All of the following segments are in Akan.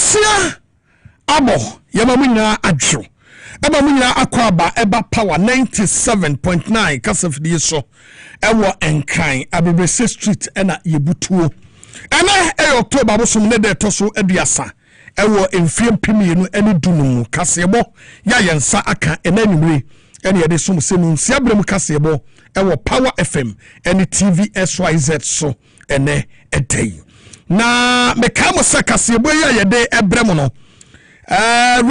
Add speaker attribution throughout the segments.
Speaker 1: Asia abo yamamunya adwo emamunya akwaba eba power 97.9 kasafidi so ewo enkan abebese street ena yebutuo ena October bosom ne de toso aduasa ewo emfiem pimienu ene dunum Kasiebo ya yensa aka ena numre ene yede som senu nsiabrem Kasiebo ewo Power FM ene TV SYZ so ene etei na mekamo se Kasiebo ya yede ebrem no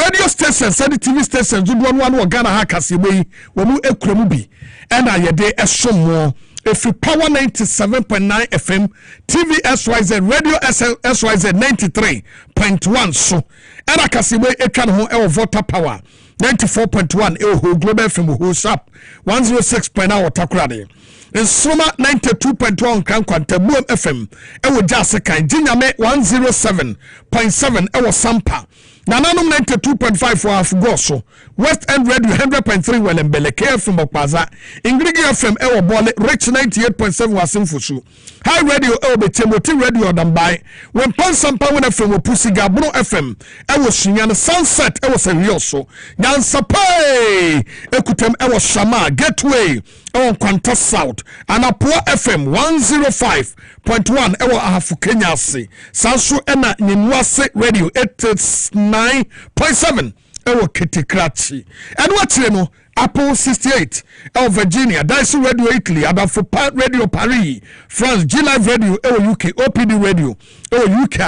Speaker 1: radio stations and TV stations do one Ghana ha Kasiebo yi wo mu ekremu bi ena yede esomo if you Power 97.9 FM TV SYZ Radio SYZ 93.1 so ena Kasiebo etwa ho e Water Power 94.1 e Global FM ho sharp 106.9 Takurade Nsoma 92.1 Kankwanta Boom FM e Jase kan Jinyame 107.7 e Sampa Nananum 92.5 for Afugoso West End Radio 100.3 Welembele KFM Bokpaza Ingrigi FM e Bole Rich 98.7 Wasimfusu High Radio e Betemoti Radio Dambai when Pon Sampa FM Pusi Gabro FM e Shinyana Sunset e Serioso Nyansapai Ekutem e Shama Gateway on Kwanta South and Apua FM 105.1 ewo ahafu Kenya se sanso ena Nyinwase Radio 89.7 ewo Kitikrachi and watching no Apple 68 ewo Virginia Daisu Radio Italy Adafo Radio Paris France G Live Radio ewo UK OPD Radio ewo UK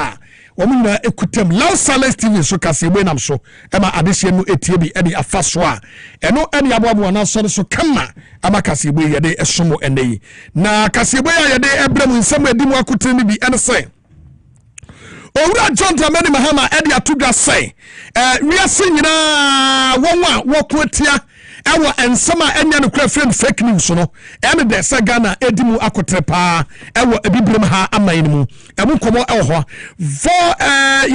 Speaker 1: Wamina ekutem Lao Sales TV so Kasiebo nam so ema adehye no etiebi edi afaso a eno eni aboabo na so so kama ama Kasiebo yede esomo enei na Kasiebo ya yede ebrem nsem edimu akotire ni bi ene se Owura John Dramani Mahama edi atudwa se wiase nyina wonwa wokotia ewa ensema enya no kra friend fake news no ene de se Ghana edimu akotre pa ewa ebibrem ha aman mu emu komo ewo ho for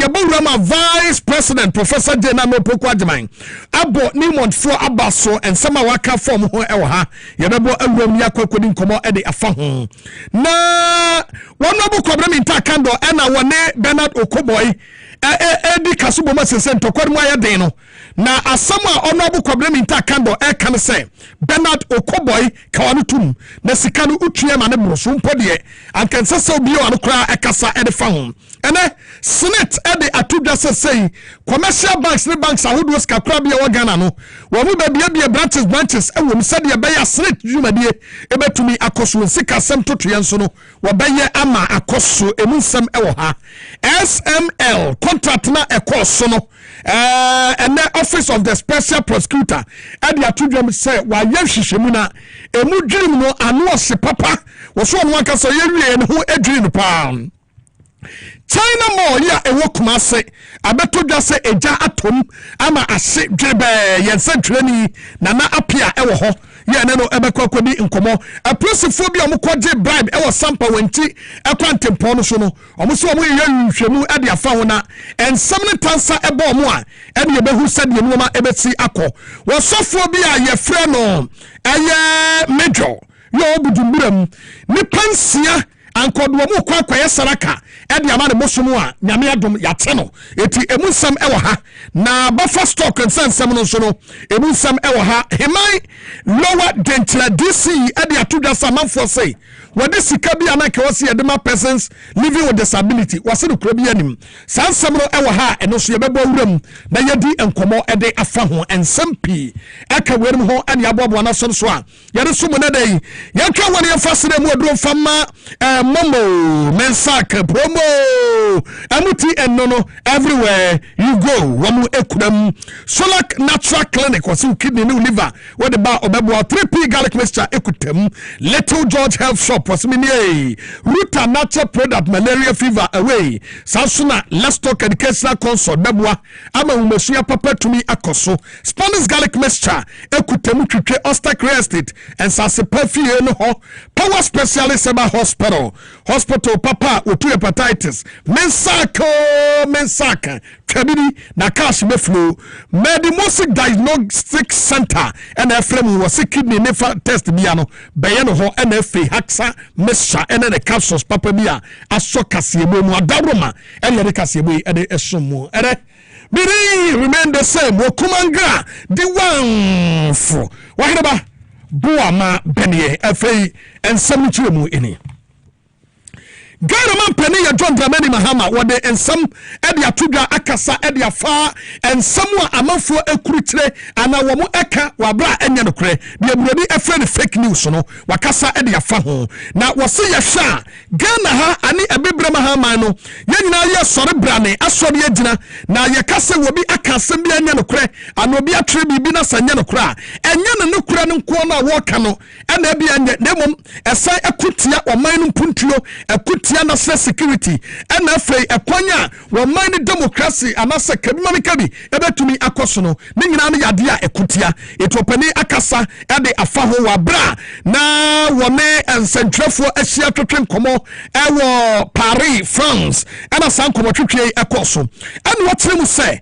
Speaker 1: yebowrama vice president Professor Jena Mopoko Adjeman abo Nimont for abaso ensema waka form ho ewo ha yebebo awuram yakwakwodi komo ede afa ho na wonobu kobrem intakando ena wone Bernard Okoboy edi Kasubo masese ntokwadmu ayeden no na asama onobu kobrem intakando kan say Bernard Okoboy kawanutum na sika no utue ma ne broso mpode ankense se obi o anokra ekasa edefa ho ene senate ede atudwa say commercial banks ne banks ahodo ska kra bia wo Ghana no wo mu ba bia branches ewom se de be ya senate dwumadie ebetumi akoso sika sem totoye nso no wo beye ama akoso emunsem ewo ha SML contract na ekoso no and the office of the special prosecutor ade atudwam say wa yehwehwemu na emu dwirim no anu ose papa wo so no aka so yewie ne ho adwiri no pa China Mall ya ewo Kumase abetodwa se eja atom ama ase dwebe yense twani na apia ewo ho ye ne no ebekwakodi nkomo apresifo bi omukwaje bribe ewo sampa wanti ekwantempo no so no omuso omu ye nhwemu ade afa ho na ensam ne tansa ebo omu a ene yebehu sade nuoma ebeti akọ wo sofo bi a ye frɛ no eye major yo budumburam ni pansia ankodo mu kwakwaye saraka edi ama ne mosomo a nyame adom yate no eti emunsam ewo ha na buffer stock nsensem no so no emunsam ewo ha hemai lower dental DC edi atudwa samanfo say wode sika bi anaka wose yedema persons living with disability wase no krobi anim sansem no ewo ha eno so yebebo wuram na yedi enkomo ede afa ho ensempi aka werim ho ane aboabo na so so a yede so mo na dai yanka wone yefasere mu odro fama momo mensaka promo amuti enono everywhere you go wamu ekudam Solak Natural Clinic wasu kidney new liver where the bar obebo 3P garlic mixture ekutem Little George Health Shop wasmini Ruta Natural Product malaria fever away Sansuna Let's Talk Educational Consult bebwa ama umesuya papa tumi akoso Spanish garlic mixture ekutem twitwe Ostak Real Estate and sase perfume no ho Power Specialist Eba Hospital papa otu hepatitis mensaka kabini na cash be flow Medimosi Diagnostic Center and FM was a kidney nefa test biano bayano ho NFA haxa mesha and the capsules papa bia aso Kasiebo mu adaroma and the Kasiebo and the esomu ere biri remain the same wokumanga the one for waheba boama benye afei ensam chiremu ini Ghana man penny ya John Dramani Mahama wade ensam edi atudwa akasa edi afa ensamwa amanfo ekuritre ana wo mu eka wabra enya nokre de aburani efre fake news no wakasa edi afa ho na wose ya hwa Ghana ha ani ebebre Mahama no yenyina ye sore brane asore yegina na ye kase wo bi akasem bi enya nokre ana obi atre bibi na sanya nokra enya ne nokra ne nko na wo ka no ena bi enya nemom esai ekutia oman no mpuntuo ekutia national security and afei ekwanya wo man democracy anase kabimami kabi ebetumi akosono ne nyina no yade a ekutia etopani akasa ede afa ho wabra na wone ensentrefo ahia twetwe nkomo ewo Paris France ana sankomo twetwe ekoso ene wotre mu se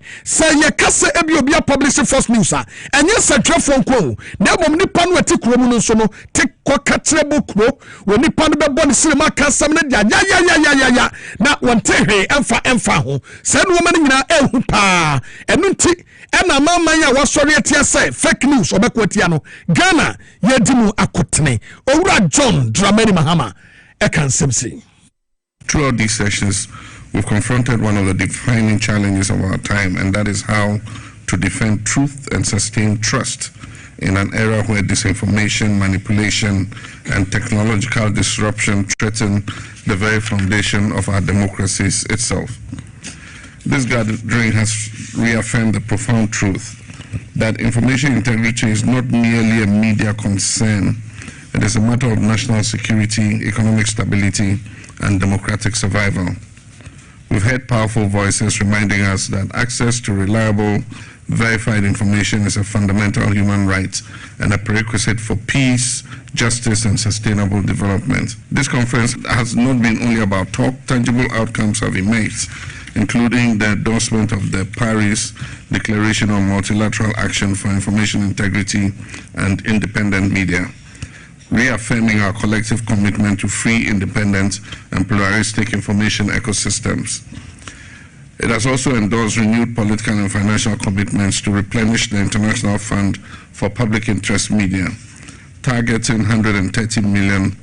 Speaker 1: ye kase ebi obi a publish first news a enye sentrefo nko na bom nipa no atikuro mu no so no tikko katrebo kuro wo nipa no bebo ne sinema kasam ne dia ya na wontehe emfa ho se no ma nyina ehu pa enu nti ena mama ya wasori atia se fake news obekwatia no Ghana yedimu akotene owura John Dramani Mahama ekansemsi.
Speaker 2: Throughout these sessions we've confronted one of the defining challenges of our time, and that is how to defend truth and sustain trust in an era where disinformation, manipulation, and technological disruption threaten the very foundation of our democracies itself. This gathering has reaffirmed the profound truth that information integrity is not merely a media concern. It is a matter of national security, economic stability, and democratic survival. We've heard powerful voices reminding us that access to reliable, verified information is a fundamental human right and a prerequisite for peace, justice, and sustainable development. This conference has not been only about talk. Tangible outcomes have emerged, including the endorsement of the Paris Declaration on Multilateral Action for Information Integrity and Independent Media, reaffirming our collective commitment to free, independent, and pluralistic information ecosystems. It has also endorsed renewed political and financial commitments to replenish the International Fund for Public Interest Media, targeting €130 million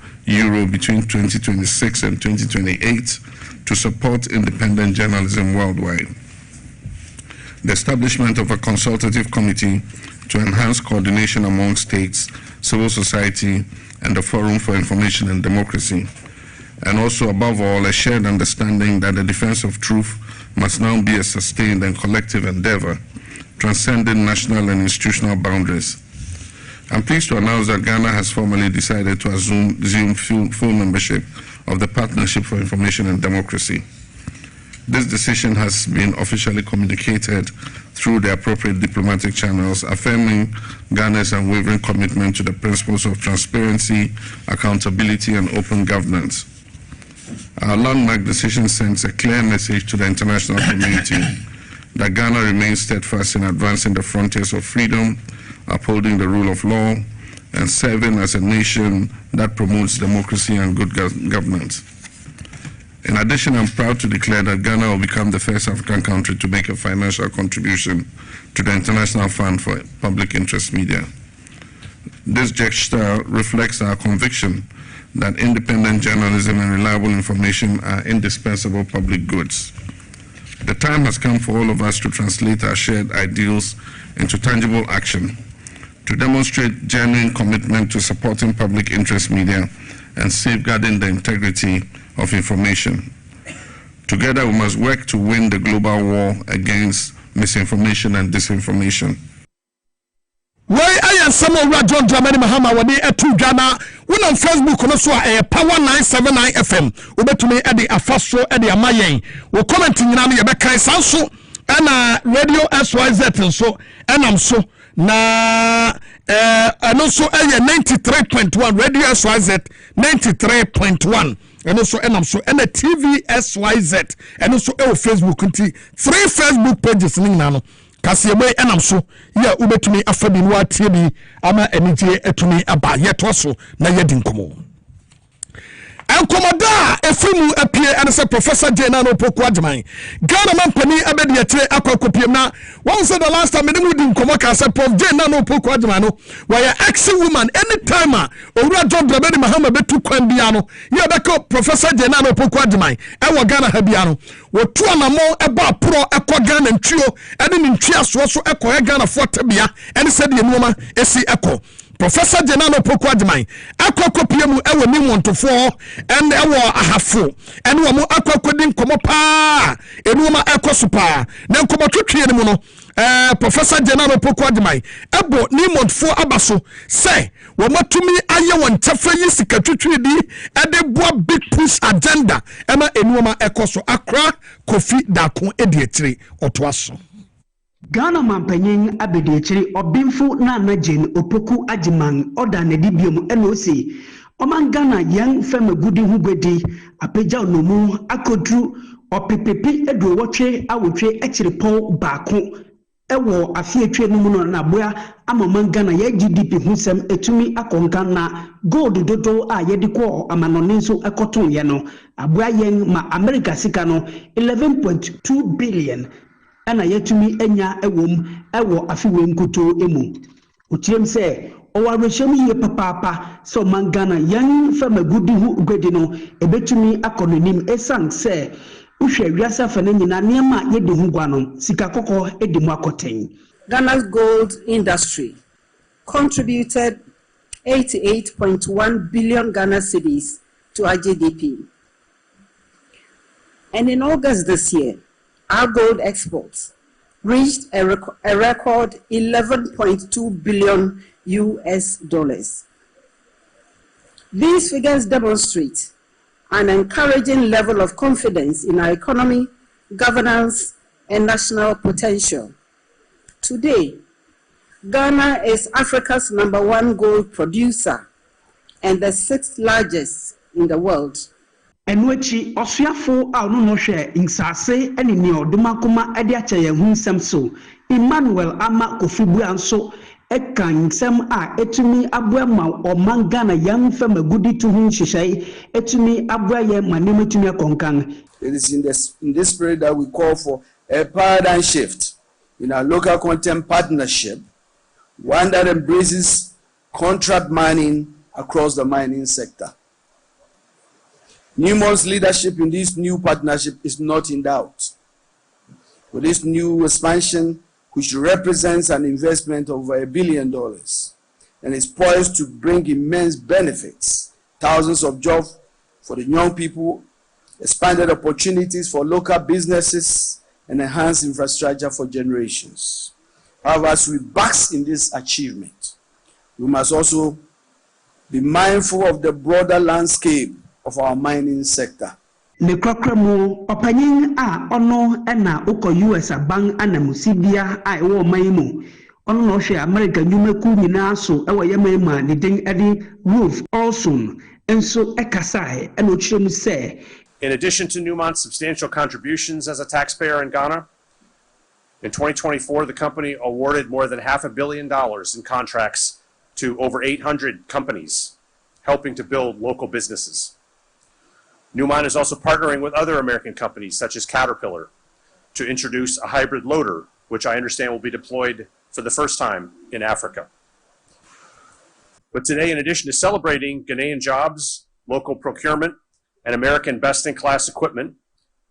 Speaker 2: between 2026 and 2028 to support independent journalism worldwide. The establishment of a consultative committee to enhance coordination among states, civil society, and the Forum for Information and Democracy, and also, above all, a shared understanding that the defense of truth must now be a sustained and collective endeavor, transcending national and institutional boundaries. I'm pleased to announce that Ghana has formally decided to assume full membership of the Partnership for Information and Democracy. This decision has been officially communicated through the appropriate diplomatic channels, affirming Ghana's unwavering commitment to the principles of transparency, accountability, and open governance. Our landmark decision sends a clear message to the international community that Ghana remains steadfast in advancing the frontiers of freedom, upholding the rule of law, and serving as a nation that promotes democracy and good governance. In addition, I'm proud to declare that Ghana will become the first African country to make a financial contribution to the International Fund for Public Interest Media. This gesture reflects our conviction that independent journalism and reliable information are indispensable public goods. The time has come for all of us to translate our shared ideals into tangible action, to demonstrate genuine commitment to supporting public interest media and safeguarding the integrity of information. Together, we must work to win the global war against misinformation and disinformation.
Speaker 1: Why I am some of John Dramani Mahama when they are two Ghana. When on Facebook, no so a Power 979 FM. Ubetumi Eddie Afaso Eddie Amayen. We commenting na me Rebecca Sanso and Radio SYZ and so and I'm so na and also 93.1 Radio SYZ 93.1 ɛno so ɛnam so ɛna TVSYZ ɛno so ɛwɔ Facebook nti 3 Facebook pages ne nyinaa no Kasiebo ɛnam so yɛ wobɛtumi afa bi no atie bi ama anigye atumi aba yɛtoa so na yɛdi nkɔmmɔ Enkomoda efrimu apie and say Professor Jena no Poku Adjumai. Ghana man pani abedi etre akokopiem na. One said the last time me di nkomo ka say Prof Jena no Poku Adjumai no. Why action woman anytime owura job drabedi mahama betu kwan bia no. Ye beko Professor Jena no Poku Adjumai. E wo Ghana ha bia no. Wo tu anamo eba pro ekọ Ghana ntrio ene ni ntria so ekọ Ghana forte bia ene said ye noma esi ekọ. Professor Jenano Poku Adjumai akwakopiemu ewo ni montofo and ewo ahafo ene wo mo akwakodi nkomo pa enuoma ekosopa na nkomo twetwe ne mu no Professor Jenano Poku Adjumai ebo ni montofo abaso se wo matumi aye won tafa yi sika twetwe di ede boa big push agenda ema enuoma ekoso akra kofi dako edietire otoaso
Speaker 3: Ghana mampanyin abediechiri obimfu na anajen Opoku Adjumai oda na dibiom enosi oman Ghana yang fema gudi hugwedi apeja onomu akodru opepepi edu wotwe awotwe echiripon baako ewo afietwe no mu na boa amaman Ghana ya GDP husem etumi akonka na gold dodo a yediko amanone nso ekoton ye no aboa yen ma America sika no 11.2 billion ana yetumi enya ewo afiwe nkoto emu otirem se owarehwem ye papapa so mangana yan fama gudi hu gwedi no ebetumi akononim esan se uhwe wiasa fa na nyina niam yedi hu gwa no sika kokko edimu akoten.
Speaker 4: Ghana's gold industry contributed 88.1 billion Ghana cedis to our GDP, and in August this year our gold exports reached a record $11.2 billion US. These figures demonstrate an encouraging level of confidence in our economy, governance, and national potential. Today, Ghana is Africa's #1 gold producer and the 6th largest in the world.
Speaker 3: Enwechi osuafo a no no hwe insase ene ne odumakoma ade acha ye hunsem so Emmanuel ama kofibu anso ekan nsem a etumi aboa ma oman Ghana yan fama gudi to hu hyehyai etumi aboa ye manem etumi akonkan.
Speaker 5: It is in this spirit that we call for a paradigm shift in our local content partnership, one that embraces contract mining across the mining sector. Newmont's leadership in this new partnership is not in doubt. With this new expansion, which represents an investment of over $1 billion and is poised to bring immense benefits, thousands of jobs for the young people, expanded opportunities for local businesses, and enhanced infrastructure for generations. However, as we bask in this achievement, we must also be mindful of the broader landscape of our mining sector.
Speaker 3: Ne krokramu opanyin a ono na uko US bank anamusibia a ewo maimu ono no hwe America nyumeku nyina so ewo yemema ne den edi Wolf Olson enso ekasai eno chiremu se.
Speaker 6: In addition to Newmont's substantial contributions as a taxpayer in Ghana, in 2024 the company awarded more than $500 million in contracts to over 800 companies helping to build local businesses. Newmont is also partnering with other American companies such as Caterpillar to introduce a hybrid loader, which I understand will be deployed for the first time in Africa. But today, in addition to celebrating Ghanaian jobs, local procurement, and American best-in-class equipment,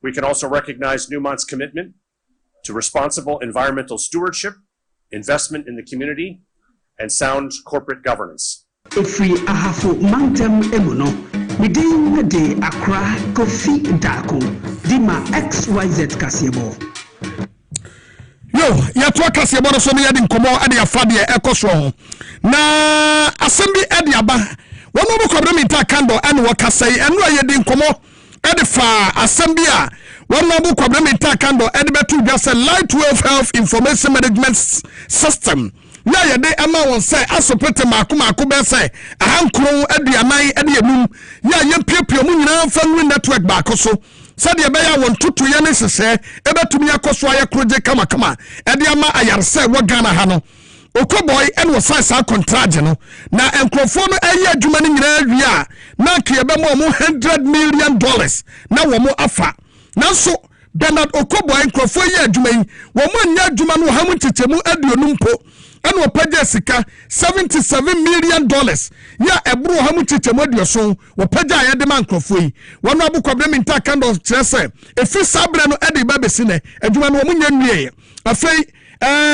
Speaker 6: we can also recognize Newmont's commitment to responsible environmental stewardship, investment in the community, and sound corporate governance.
Speaker 3: Efri ahafo mantem emuno midin de Accra Kofi Dako Dima XYZ Kasiebo.
Speaker 1: Yo, yatwa Kasiebo no so me yadi nkomo ade afade ekoso na assembly ade aba wono bo kwabra mi ta kando ane wakasai eno ayedi nkomo ade fa assembly a wono bo kwabra mi ta kando ade betu dwase Light Wave Health Information Management System ya ye de ama won say asopete maako be say ahankron aduanan ade enum ya ye piepie mu nyina fa nwi network baako so said ye be ya won tutu ye ne sese ebetumi yakoso aye kroje kama ade ama ayarse wo Ghana ha no Okoboy and was size contract no na enkrofo no aye adwuma ni nyina wi a na ke be mo $100 million na wo mo afa na so Bernard Okoboy enkrofo ye adwuma yi wo mo nya adwuma no ha mu tetemu aduonum po eno pagya sika $77 million ya ebru ha mu tetemu aduoso wo pagya ya de man enkrofo yi wono abukwabre minta kando kyerese efi sabre no ede ba besi ne adwuma no wo mo nya nwie afei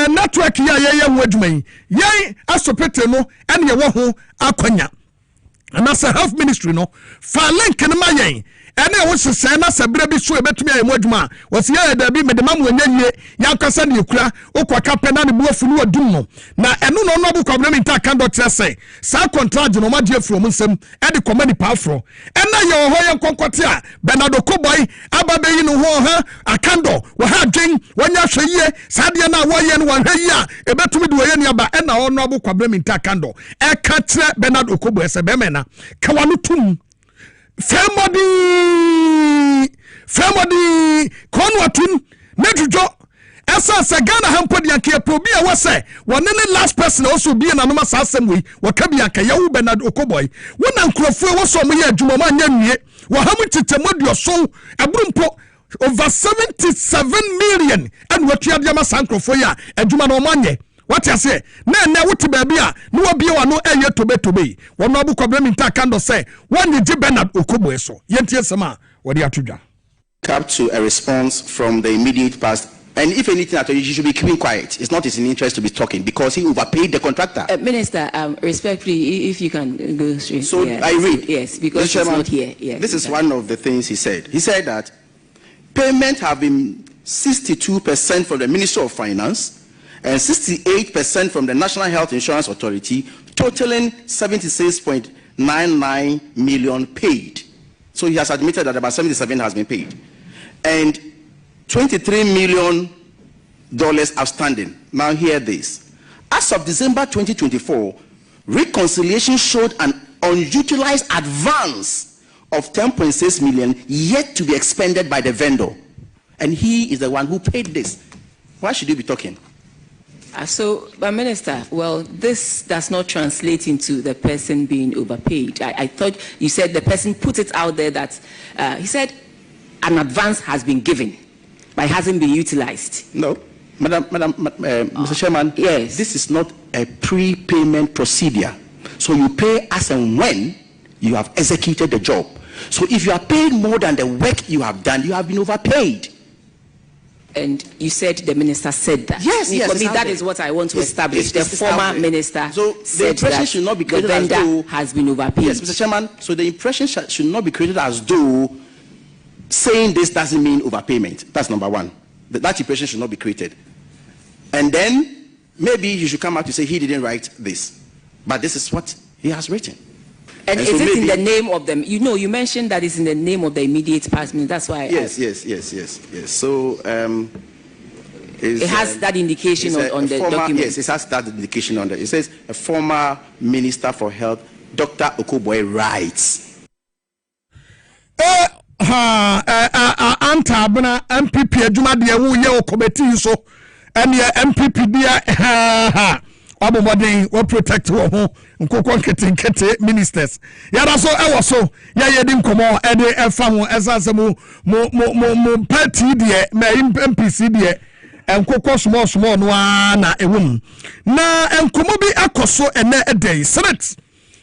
Speaker 1: network ya ye ho adwuma yi ye asopete no ene ye wo ho akwanya anasa health ministry no fa link ne ma yen ene wo sese na sabre bi so ebetumi aye mo adwuma wo se ya da bi me de mam wanyanye ya kwasa ne kura okwa pe na ne buafu no adum no na eno no no abukwa me nta kan do trese sa contract no ma die from nsem e de komani pa afro ena ye ho ye konkote a Bernard Okoboy ababe yi no ho ha akando wo ha dwen wanya hweye sa de na wo ye no wo hweye a ebetumi de wo ye ne aba ena ho no abukwa me nta kan do e ka tre Bernard Okoboy se be me na ka wanu tum Famody konwatun nejujo esa se Ghana hampodi anke probi a wase wonne last person also be na no masa asem we wakabi anke yawo Bernard Okoboy wona nkrofo woso mo ye adwuma ma nya nwie wo hamu titemu so abrumpo over 77 million and what you ma sankrofo ya adwuma no manye what you say na wuti baby a no obi wa no eye tobe wono abukwabre minta kando say one ye Bernard Okoboy so yentie sema wodi atudwa
Speaker 7: cap to a response from the immediate past. And if anything at all, you should be keeping quiet. It's not in his interest to be talking because he overpaid the contractor.
Speaker 8: Minister, respectfully, if you can go straight.
Speaker 7: So
Speaker 8: yes.
Speaker 7: I read.
Speaker 8: Yes, because he's not here. Yes,
Speaker 7: this is one of the things he said. He said that payment have been 62% from the Ministry of Finance and 68% from the National Health Insurance Authority, totaling 76.99 million paid. So he has admitted that about 77 has been paid. And $23 million outstanding. Now hear this. As of December 2024, reconciliation showed an unutilized advance of 10.6 million yet to be expended by the vendor. And he is the one who paid this. Why should you be talking?
Speaker 8: So, Minister, well, this does not translate into the person being overpaid. I thought you said the person put it out there that he said an advance has been given, but it hasn't been utilized.
Speaker 7: No, Mr. Chairman,
Speaker 8: yes.
Speaker 7: This is not a prepayment procedure. So you pay as and when you have executed the job. So if you are paid more than the work you have done, you have been overpaid.
Speaker 8: And you said the minister said that.
Speaker 7: Yes, yes.
Speaker 8: For me, that is what I want to establish. The former minister
Speaker 7: said the impression should not be created as though
Speaker 8: has been overpaid.
Speaker 7: Yes, Mr. Chairman. So the impression should not be created as though saying this doesn't mean overpayment. That's number one. That impression should not be created. And then maybe you should come out to say he didn't write this, but this is what he has written.
Speaker 8: And is it in the name of them? You know, you mentioned that it's in the name of the immediate past. That's why.
Speaker 7: Yes. So
Speaker 8: it has that indication on the document.
Speaker 7: Yes, it has that indication on there. It says a former Minister for Health, Dr. Okoboy, writes.
Speaker 1: Antabna MPP adwuma de wo ye committee so ene MPP dia abomodin wo protect wo ho nkokon ketenkete ministers yara so ewo so ya ye di nkomo e de efa ho esase mo party de ma MPC de enkokon small no na ewum na enkomo bi akoso ene edey senate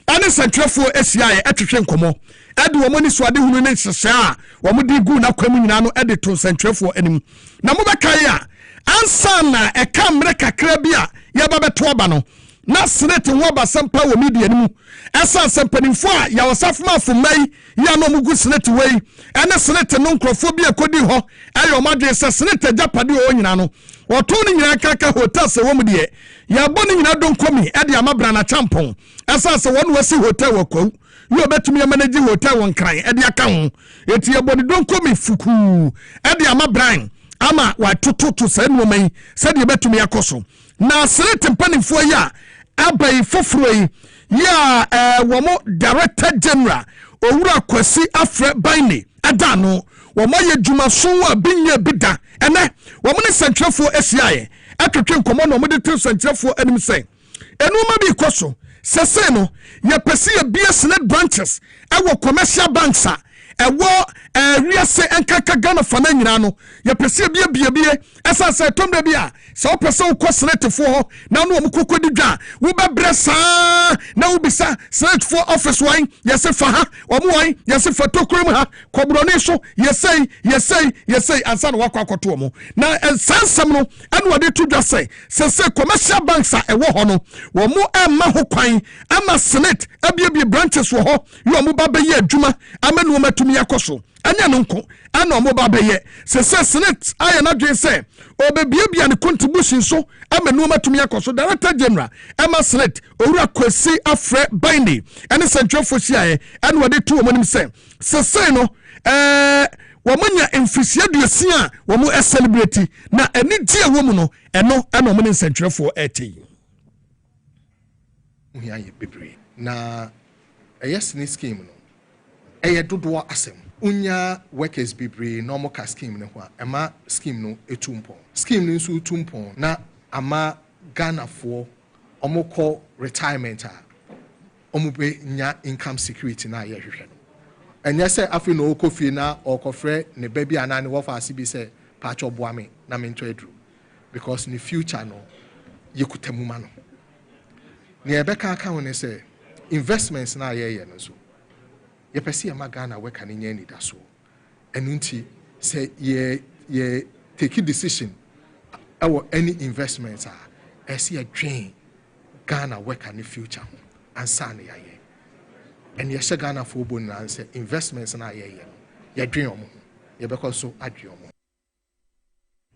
Speaker 1: ane centrafo asia ye atwehwe nkomo ade wo mani so ade hunu ne hyehyɛ a wo mudi gu na kwamu nyina no ade to centrafo anim na mo bekan a ansa na eka mre kakra bi a ya ba beto aba no na senate ho ba sampa wo media nimu esa sampanimfo a ya wasafuma afumai ya no mugu senate wei ene senate no nkrofo bi akodi ho ayo madwe se senate japade o nyina no woto ni nyina kaka hotel se wo mu de ya bo ni nyina donkomi ade amabra na champon esa se wonu wasi hotel wakwu yo betumi ya manage hotel won kran ade aka ho eti ya bo ni donkomi fuku ade amabran ama watoto to say no man said you betumi akoso na Senate mpanimfo ya abai foforo yi ya womo Director General Owura Kwasi Afre Baini adano womo ye dwuma so a binya bida ene womo ne sentrefo asiaye atwetwe nkomo no mo de tin sentrefo anim say enuma bi koso sese no ye pese ye bia Senate branches ewo commercial banks a ewo wiase enkaka Ghana fana nyina no ye pese bia esa say tomda bia se o pese wo Senate fo ho na no omkokodi dwa wo bebre saa na wo bisa Senate fo office wan ye se fa ha omo wan ye se fa tokurum ha kobroni so ye say ansa no wakwa akoto omo na sansam no ene wode to dwa say se commercial banks a ewo ho no wo mo emma ho kwan ama Senate abia branches wo ho yo mo ba be ye adwuma ama no matumi yakoso anya no nko ana omo ba be ye se Senate aya na dwen say obebia ne contribution so ama no matumi yakoso Director General Emma Senate Owura Kwasi Afre Baini ene central fosia ene wode to omo nim say se no wamanya emfisia duasia wamo celebrate na eni die womu no eno ana omo ne central for 80
Speaker 9: uhiaye bebre na Senate scheme no eye dodo asem unya workers bebre no mo ka scheme ne ho ema scheme no etumpo scheme no nso etumpo na ama Ghana for omoko retirement a omube nya income security na ye hwehwe no enya se afi no okofie na okofre ne baby anane wo fa asibi se pacho boame na mento edru because in the future no yekutamuma no ne ebeka aka woni se investments na ye no so ye pese ya Ghana we kan nya ni da so enu nti se ye take a decision our any investments are esi a drain Ghana we kan future ansa na ye and ye she Ghana for bon na say investments na ye drain omo ye because so adwe omo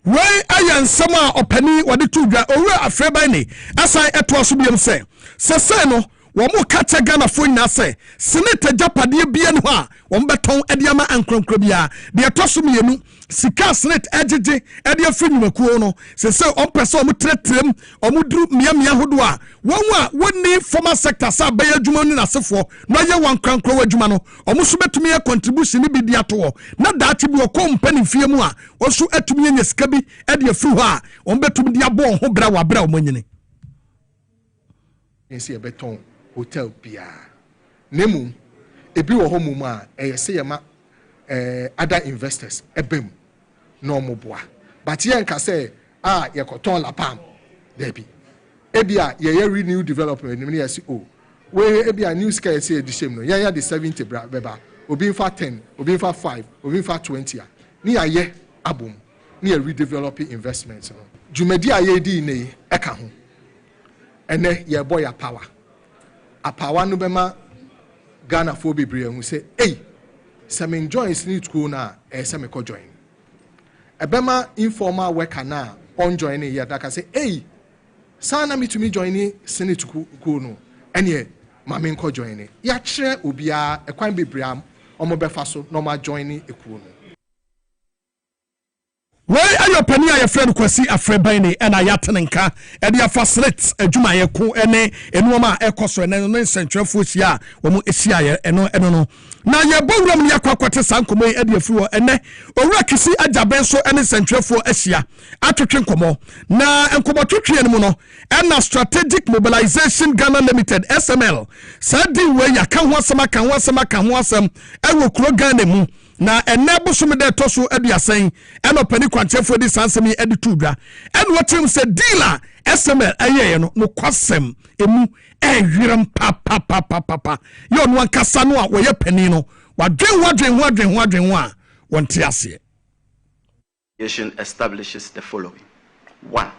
Speaker 1: wei ayan sama opani wade to dwa Owura Afre Baini asan eto so biem say sese no womo kacha Ghana fo nyina say Senate japade bia ne ho a wom beton ediama ankronkro bia de to so mienu sika Senate ejeje ede afinyumakuo no sese ompese om tretrem omudru miamia hodo a wonni formal sector sa baya adwuma ni nasefo no ye wankrankro wadwuma no omuso betumi e contribution ni bi dia to na daati bi okompani fie mu a oso atumi nya sika bi ede afi ho a ombetumi dia bo ho bra wa bra omanyine
Speaker 9: ensi e beton hotel bia nemu ebi wo ho mum a eyese yema other investors ebem no moboa but yen ka say ye koton la pam debi ebia ye renew development ni yesi we ebia new scale say the same no ya the 70 beba obi fa 10 obi fa 5 obi fa 20 ni aye abom ni redeveloping investments no jumedi aye di ne eka ho ene ye boy ya power a power no bema Ghana for bebre hu say some enjoy Senate school na some ko join ebema informal worker na on join here that can say sana me to me join Senate school no ene ma me ko join ya kire obia ekwan bebre am omo befa so no ma join ekuo no
Speaker 1: wei ayo pani aye friend Kwasi Afre Baini ena yatenenka e dia facilitate adwuma ye ko ene enuoma ekoso ene no central force a wo mu esia eno no na ye bowram ne yakwakwate sankomo e dia fi wo ene Owura Kisi ajaben so ene central for asia atwetwe nkomo na enkomo twetwe ne mu no ena strategic mobilization Ghana Limited SML sadi we yaka ho asem ewo kuro Ghana mu na enabo so me de toso aduasen eno pani kwanchefo di sansemi edi tudwa eno watim se dealer SML ayeye no kwasem emu ehwiram pa yo no ankasa no a wo ye pani no wadwen a wonte ase
Speaker 7: establishes the following. 1.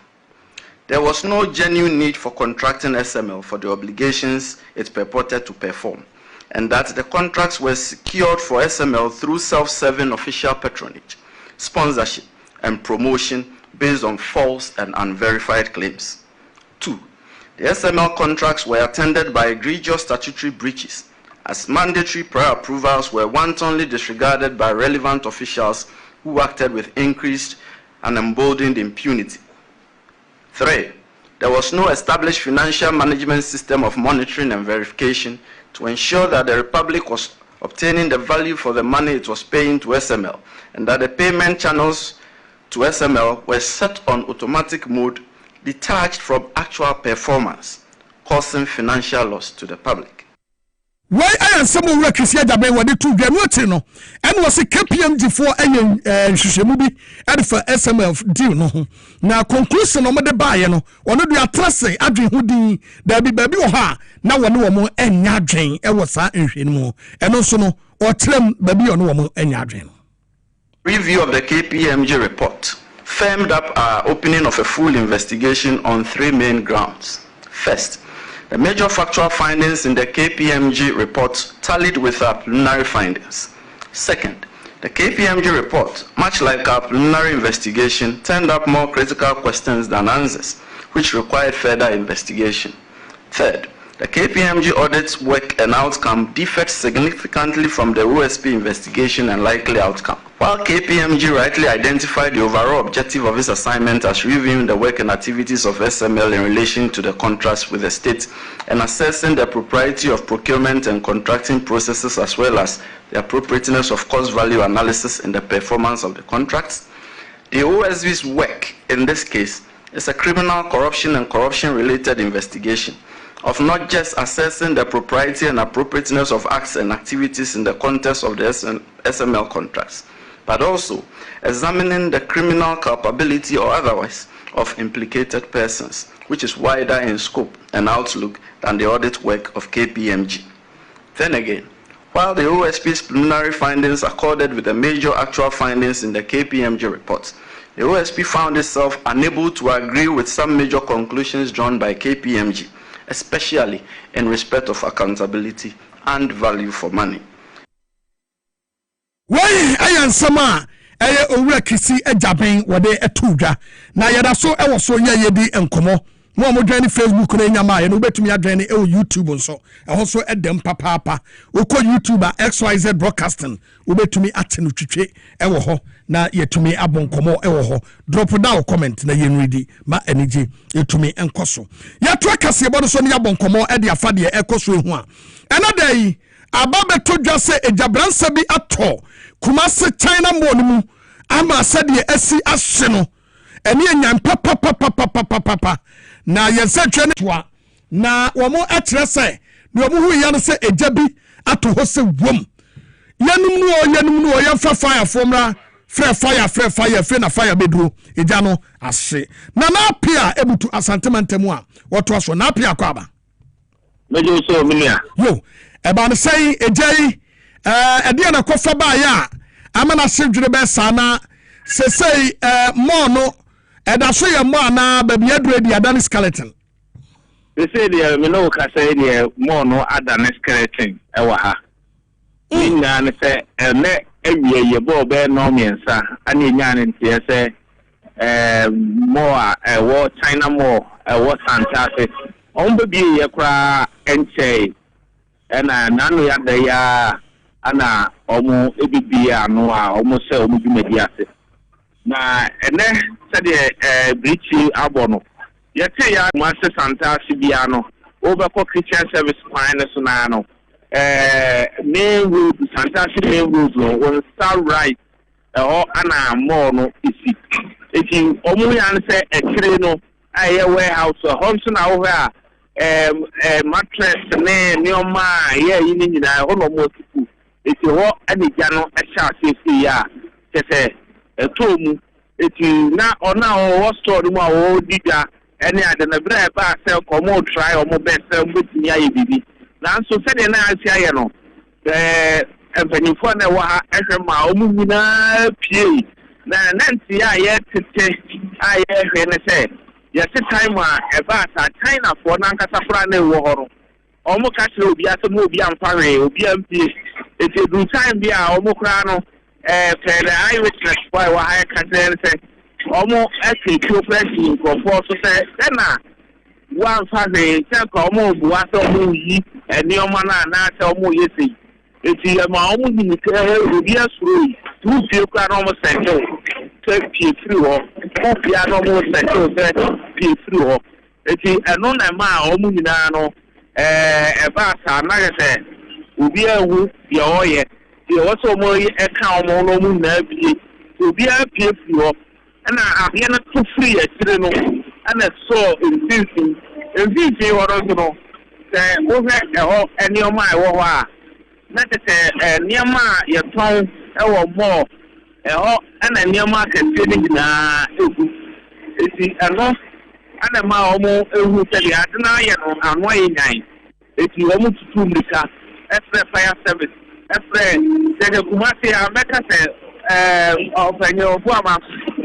Speaker 7: There was no genuine need for contracting SML for the obligations it purported to perform, and that the contracts were secured for SML through self-serving official patronage, sponsorship, and promotion based on false and unverified claims. 2. The SML contracts were attended by egregious statutory breaches, as mandatory prior approvals were wantonly disregarded by relevant officials who acted with increased and emboldened impunity. 3. There was no established financial management system of monitoring and verification to ensure that the Republic was obtaining the value for the money it was paying to SML, and that the payment channels to SML were set on automatic mode, detached from actual performance, causing financial loss to the public.
Speaker 1: Why I am some work Kasiebo Jaben what they two get no and was a KPMG for a Shishimubi and for SML deal no. Now conclusion on the buy no one do atrase adwin hudi there be baby oha na one more enya adwin e was sa nhwe mu and also no or trem baby on one enya adwin.
Speaker 7: Review of the KPMG report firmed up our opening of a full investigation on 3 main grounds. First, the major factual findings in the KPMG report tallied with our preliminary findings. Second, the KPMG report, much like our preliminary investigation, turned up more critical questions than answers, which required further investigation. Third, the KPMG audit's work and outcome differed significantly from the OSP investigation and likely outcome. While KPMG rightly identified the overall objective of its assignment as reviewing the work and activities of SML in relation to the contracts with the state and assessing the propriety of procurement and contracting processes as well as the appropriateness of cost value analysis in the performance of the contracts, the OSP's work in this case is a criminal corruption and corruption-related investigation of not just assessing the propriety and appropriateness of acts and activities in the context of the SML contracts, but also examining the criminal culpability or otherwise of implicated persons, which is wider in scope and outlook than the audit work of KPMG. Then again, while the OSP's preliminary findings accorded with the major actual findings in the KPMG report, the OSP found itself unable to agree with some major conclusions drawn by KPMG, especially in respect of accountability and value for money.
Speaker 1: Why I am sama owura Kasiebo Jaben wode etudwa na yada so e wo so yedi enkomo mo mo dwan Facebook na nyama ye no betumi adwan e YouTube nso e ho so edem papa ukọ YouTube XYZ broadcasting ubetumi atenu twitwe e wo ho na yetumi abonkomo e wo ho drop down comment na yenredi ma enije yetumi enkoso yeto Kasiebo so ne abonkomo e de afade e ekoso ehu a enada yi ababe todwa se ejabransa bi ato Kumasi China monimu ama sadi esi aseno eni enyam papa na yese twene toa na womo akyere se na womo hu ya no se ejabi ato ho se wom yanum no yemfa fire formra frɛ fire na fire beduro eja no ahye na apia ebutu asantemantemu a woto aso na apia kwa aba
Speaker 10: mejo so minia
Speaker 1: yo eba no sei ejai ede na kofa ba ya amana sedwure be sana sesei mo no eda so ye mo ana ba bia duro di adan skeleton
Speaker 10: sesei de me no ka sei de mo no adan skeleton e wa ha ninna ne se ne ewie ye bo be no miensa ani nya ne ntie se mo a wo China mo wo Santase on be bi ye kra enche ena nanu ya da ya ana omo ebibi anu a omo se omo dwumadi ase na ene se de brichi abono yete ya Master Santase bia no obekọ Christian service plan so na no main road Santase main road no on start right ana more no isi eti omo ya nse ekire no aye warehouse home na wo ha mattress ne nioma ye yini nyina ho no mo tuku eti ho anigya no ehya sisi ya tese etomu eti na ona o store mu a o diga ene ade na bra e ba se komo try o mo best mbetimi aye bibi na nso se de na asia ye no empanifo na wa ha ehwe ma o mu nyina pie na nanti ya ye tete aye ehwe ne se yes time about China for nankasa fra na wo horo omo ka kire obi asem obi amfare obi ampi eti du time bia omo kra no fere eyewitness boy wa ha ka se omo eke operation for so se na one fare se ko omo bu aso omo yi eni omo na se omo yesi eti ma omo ni ke obi asuro yi tu fie kra no omo se say pie free ho o pia no mo say pie free ho eti eno na ma o mu nyina no e ba sa na say obi ahu ye oye ye wo so mo e ka o mo no mu na pie obi a pie free ho na ahia na to free e tire no ana so in horo no say o he e ho eni o ma e wo ho a na te niama ye ton e wo mo e ho ana niama ka tie ni na egu eti ano ana ma o mo ehu te dia na ye no anwa ye nyan eti o mo tutu mrika extra fire service extra te kuma se ameka se o fanyo bu ama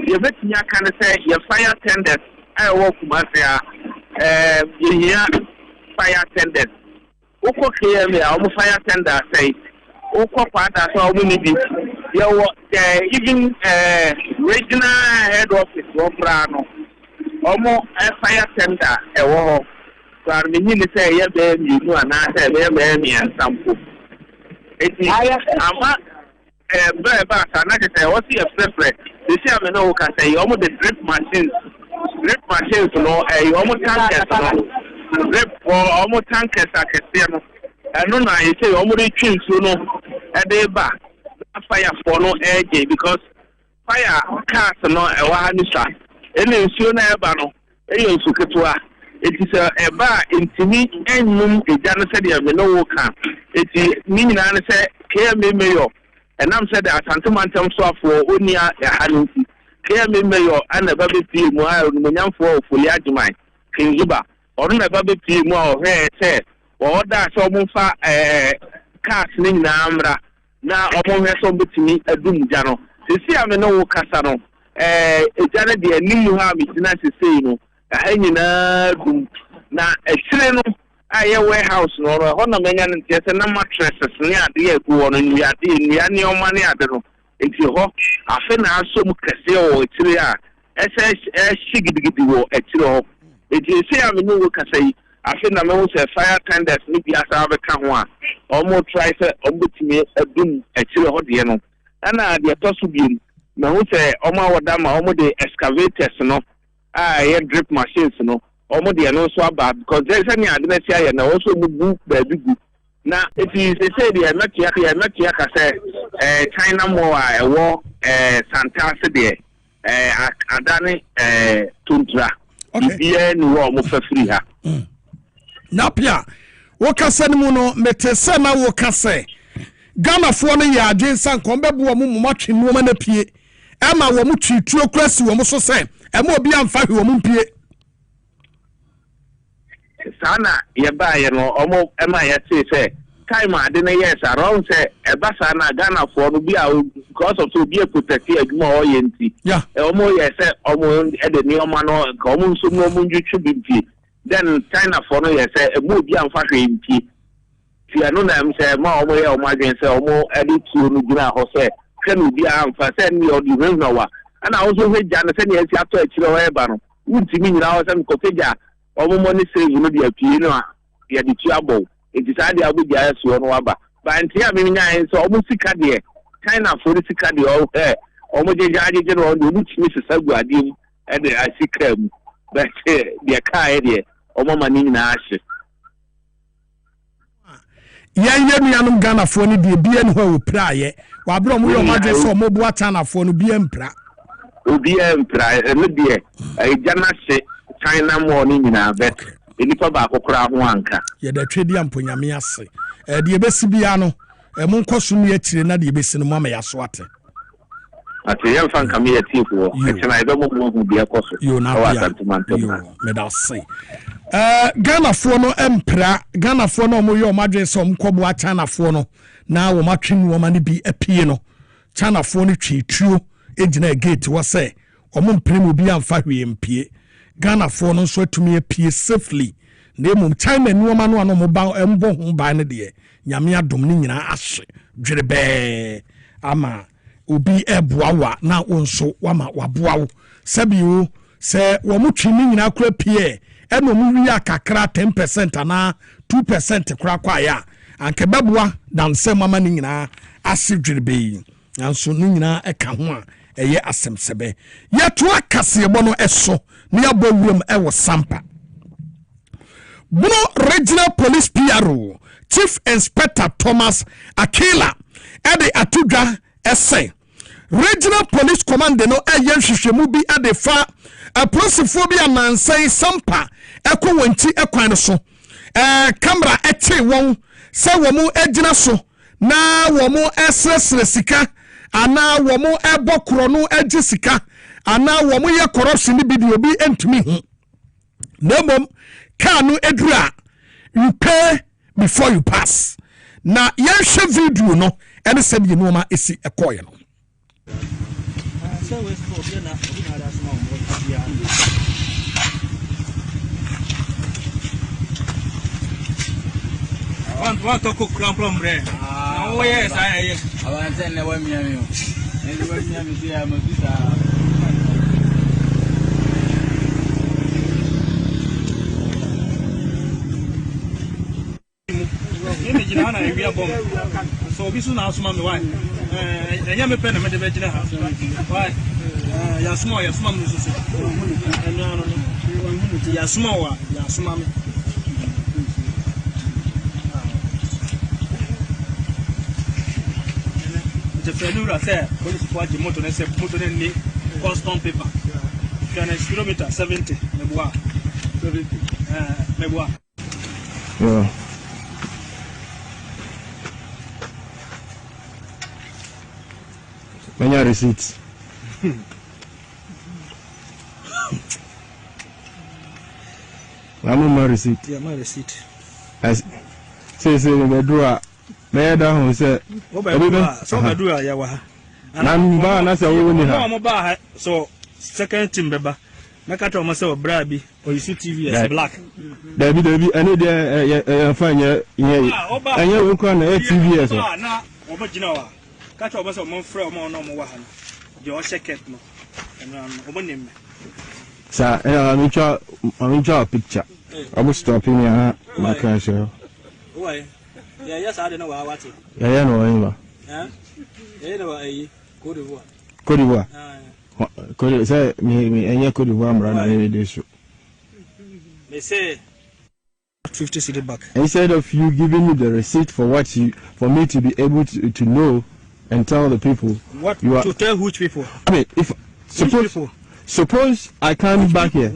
Speaker 10: ye betinya kan se ye fire tenders ai wo kuma se ye fire tenders uko KM ya omu fire tender say uko kwata so omu ni bi yo even regional head office wo brano omu fire tender e wo so armi ni say ye be mi nu ana say be mi ansampo eti ama ba sa na say wo si express they say am no ka say omu the drip machines no omu tankers no rep almost tankers akese no eno na you say almost twin so no e dey ba fire for no edge because fire cars no e wa ni sa ene nsuo na e ba no e yo nsu ketua eti se e ba intimi enum eja no se de me no wo kan eti ni nyina ne se KM mayor enam se de asantemantam so afo onia e hanu KM mayor ana ba be pie mu a no nyamfo ofoli adwuman kinzuba ọdún na babe pie mu a ọhẹ sẹ ọda sẹ ọmọ nfa cars ne nyinaa mmra na ọmọ hwẹ sẹ ọbẹtumi adum gya no sisi a me ne wo kasa no egya ne de anim ha me gyina sesei no ha nyinaa dum na akyire no a yɛ warehouse no hɔ na menya no nteɛ sɛ na mattresses ne ade yɛ gu hɔ no nnua ne ɔma ne ade no nti hɔ afe na asom kɛseɛ wɔ akyire a ɛsɛ ɛhye gidigidi wɔ akyire hɔ eti ese a me no wo kasa yi afi na me wo se fire tenders ni bia sa be ka ho a omo try se omo timi adum akire ho de no ana de to so biem na wo se omo awoda ma omo de excavators no ye drip machines no omo de no so aba because there is any ade na sia ye na also mu ba bi gu na eti se de na kia ka se China mo a ewo Santase de adane tuntra okay ni wo mo fa free ha na pia wo kasa ni mu no metese na wo kasa Ghana fo no ya adwen san kon bebu wo mo matwe no ma na pie e ma wo mo twituo krasi wo mo so se e ma obi amfa hwe wo mo pie sana ye ba ye no omo e ma ye se time ade na yes around say e ba sa na Ghana fo no bi a because of so bi e protect adwuma o ye nti e omo ye say omo e de ni omo no ka omo nso mo ndwetwe bimpi then China fo no ye say e mo bi amfa hwe nti ti anu na am say ma omo ye omo adwen say omo e de tuo no gina ho say kan obi amfa say ni o di wen no wa ana also he ja na say ni esi ato akire ho e ba no wuntimi nyina ho say ko teja omo mo ni save no dia pie no a ye di tu abo enti sa de abuja so no waba ba enti a me nyaa so omo sika de China for sika de o omo jeje no do mutimi sesa gu ade mu e de asika mu but de kai de omo mani na ahye
Speaker 1: yan nuanom Ghana fo no de bia ne ho praye wa bro mo yo madwe so omo bo China fo no bia mpra
Speaker 10: obi empra ne de jana se China mo ni nyina bet enipa ba akokora ho anka
Speaker 1: ye da twedi amponyame ase de ebesi bia no mo nkoso no yatire na de ebesi no mama yaso ate
Speaker 10: ye fan kam ye tiefo ekena ebe mo bia koso
Speaker 1: yo na bia yo me da se Ghana fo no empra Ghana fo no mo yo madwen so mkobo a China fo no na wo matwe no ma ne bi apie no China fo no twituo ejina gate wo se omo mprem obi amfa hwe mpie Ghana for no so atumi apie safely na emum China nuoma no ano mo ba embo ho ba ne de nyame adom ne nyina ahye dwerebe ama obi eboawa na wonso wama waboawo sabiwo se wo mutwi ne nyina kura pie eno mu wi akakra 10% ana 2% kura kwa ya anke beboa dan se mama ne nyina ase dwerebe anso ne nyina eka ho a ɛyɛ asɛmsɛbɛ yɛtoa Kasiebo no ɛso ne yɛbɔ wuram ɛwɔ Sampa Bono Regional Police PRO Chief Inspector Thomas Akila ɛde atudwa ɛsɛ Regional Police Command no ɛyɛ nhwehwɛmu bi ɛde fa apolisifoɔ bi anansɛn Sampa ɛkɔ wɔnti ɛkwan no so camera ɛte wɔn sɛ wɔn ɛgyina so na wɔn ɛsrɛsrɛ sika ana wɔn ɛbɔ korɔ no ɛgye sika ana wɔn yɛ corruption bi de obi ɛntumi ho na mmom car no edura you pay before you pass na yɛhwɛ video no ɛne sɛ bi nneɛma esi ɛkɔɔ no
Speaker 11: One to cook from bread. Oh, yes, I want to know when you see I'm a so be soon as my wife. I am a pen and a vegetable house. Why? Yasmo, Yasmam, Yasmo, Yasmam. The Fenura said, police for the motor, and said, put in the custom paper. Kilometer 70, Mebois. 70, Mebois.
Speaker 12: Yeah. Many receipts. I'm my receipt.
Speaker 11: Yeah, my receipt.
Speaker 12: As say, the drawer. May down who said,
Speaker 11: so I do a yawa.
Speaker 12: And I'm bound as a woman.
Speaker 11: So, second team, Beba. Nakato myself, Brabby, or you see TV as black.
Speaker 12: There be any day fine, and you will call TV as well.
Speaker 11: Now, Obajinoa. Catch over some more from more normal. Your second, no. And open him.
Speaker 12: Sir, I'm in your picture. I was stopping here, my cashier.
Speaker 11: Why? Yeah, yes, I don't know what it is.
Speaker 12: Yeah, no,
Speaker 11: yeah, a Cote d'Ivoire.
Speaker 12: Cote d'Ivoire. Could say me and you could have run this.
Speaker 11: They say 50 city back.
Speaker 12: Instead of you giving me the receipt for what you for me to be able to know and tell the people
Speaker 11: what you are to tell which people.
Speaker 12: I mean, if suppose I come back here,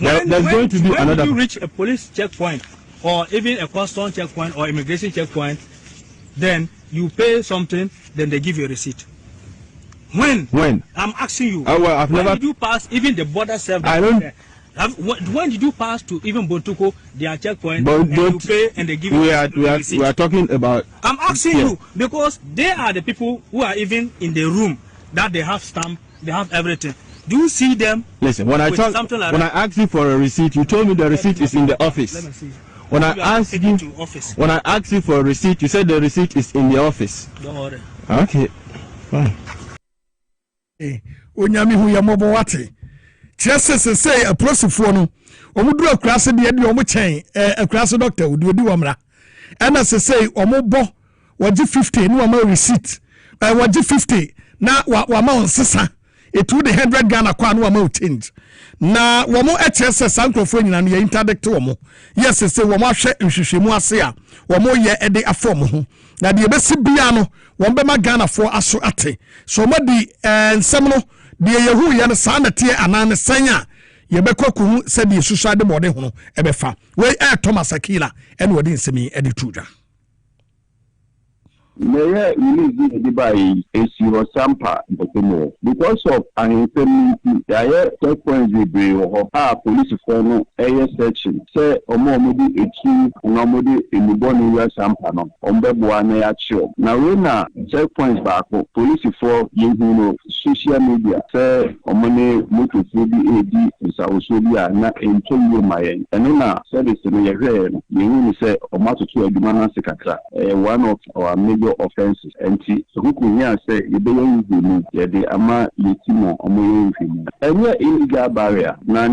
Speaker 12: there's going to be another.
Speaker 11: When you reach a police checkpoint or even a custom checkpoint or immigration checkpoint, then you pay something, then they give you a receipt. When? I'm asking you.
Speaker 12: Oh, well,
Speaker 11: when did you pass even the border service?
Speaker 12: I don't.
Speaker 11: When did you pass to even Bontuko, their checkpoint, and you pay and they give you a receipt?
Speaker 12: We are talking about.
Speaker 11: I'm asking you because they are the people who are even in the room that they have stamp, they have everything. Do you see them?
Speaker 12: Listen, when I asked you for a receipt, you told me the receipt is in the office.
Speaker 11: Let me see.
Speaker 12: When I asked you for a receipt, you said the receipt is in the office.
Speaker 11: Don't worry.
Speaker 12: Okay, fine.
Speaker 1: Onyami hu ya mobo wate. Chese say a prosifo no. Omuduru akurase de de omo chen akurase doctor odi wamra. Ana say omo bo waji 50 ni wama receipt. Waji 50 na wama onsesa. Etu de 100 Ghana kwa no wama change. Na womo HS sankrofo nyina no interdict womo. Yes say womo ahwe nhwehwemu ase a womo ye ede afom ho. Na de ebesi bia no wombe ma Ghana fo aso ate. So modi nsem no de yehu ye no sa na tie anan sanya yebekwa ku se de susa de bode ho no ebefa. We Thomas Akila ene wodi nsemi ede tuja.
Speaker 13: Mayor release the by a Sampa because of an infirmity, the checkpoints will be police for a section. Say, Omomodi, a chief, Nomodi, in the Bonnie Sampa, on Bebuane at show. Now, when checkpoints back, police for you social media, say, Omone, Mutufubi, AD, Sausobia, not in Toyo Mayan. And then, said it's in your head, you say, Omato to a Dumana Secatra, one of our major offenses and so who can say you don't the ama yitimo omo yinfim and illegal barrier na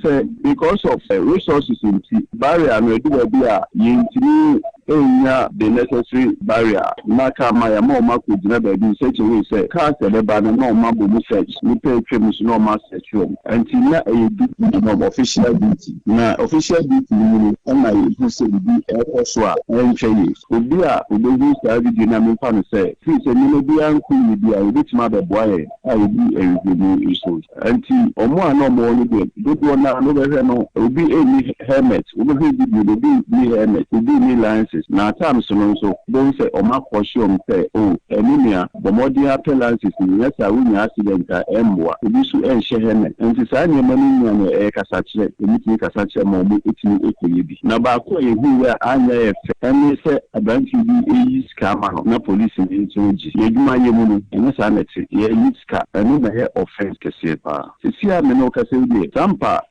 Speaker 13: say because of resources in barrier no do be a yintimi the necessary barrier. Maka Maya Moma could never be such a way, say, cast a banner, no mambo search, we pay trims, no master room. Until now, a official duty. Now, official duty, and I used to be a Oswa, and Chinese. Ubia, Ubu, Saudi Dynamic Pan say, please, a Millibian could be a rich mother boy, I will be a review issue. Until Omo no more, good one, no, will be any hermit, will be hermit, will be licenses. Now, time so don't say, Oma Kwashum say, oh, Emilia, the modern appearances, yes, I will accident, Emwa, who used to end Shehemet, and to sign your money on a Casache, the meeting Casache, Mobi, it's now, Bako, who were Anya, and they say, a bunch of the scammer, no police in intelligence, Yeduma Yemun, and a sanity, ye Yiska, and no hair offense, Kasiebo. Sia Menoka say, Tampa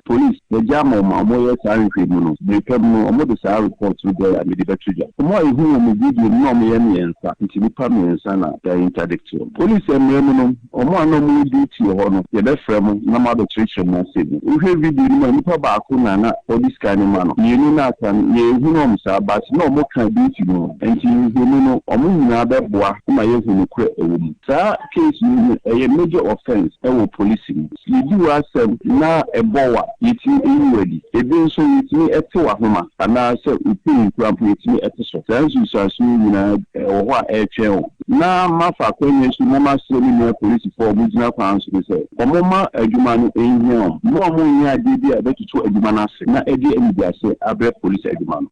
Speaker 13: police, the Jamo, Mamoya, Sarin Criminals, they come no more the report to the Medicatrija. More who will give you no me any answer, until the permanent sana, the interdiction. Police and Remunum, or more no more duty or honor, the best friend, no matter treason, no saving. We have video, no Bakuna, or this kind of man. You know not, and you know, sir, but no more can duty no. And you know, or Muna Bois, whom I have in a quick woman. Sir, case a major offense, our policing. You do ask them now a boa, it's ready. A bill so it's me at 2 Homa, and I said, we pay it's me at the shop. Thank you, sir, or what a chair. Now, Mafa, when you Mama sending me police for Mujina Pounds, we say, or Mama, a human in here. More money I did there, better to a human. Now, Eddie and I say, I bet police a human.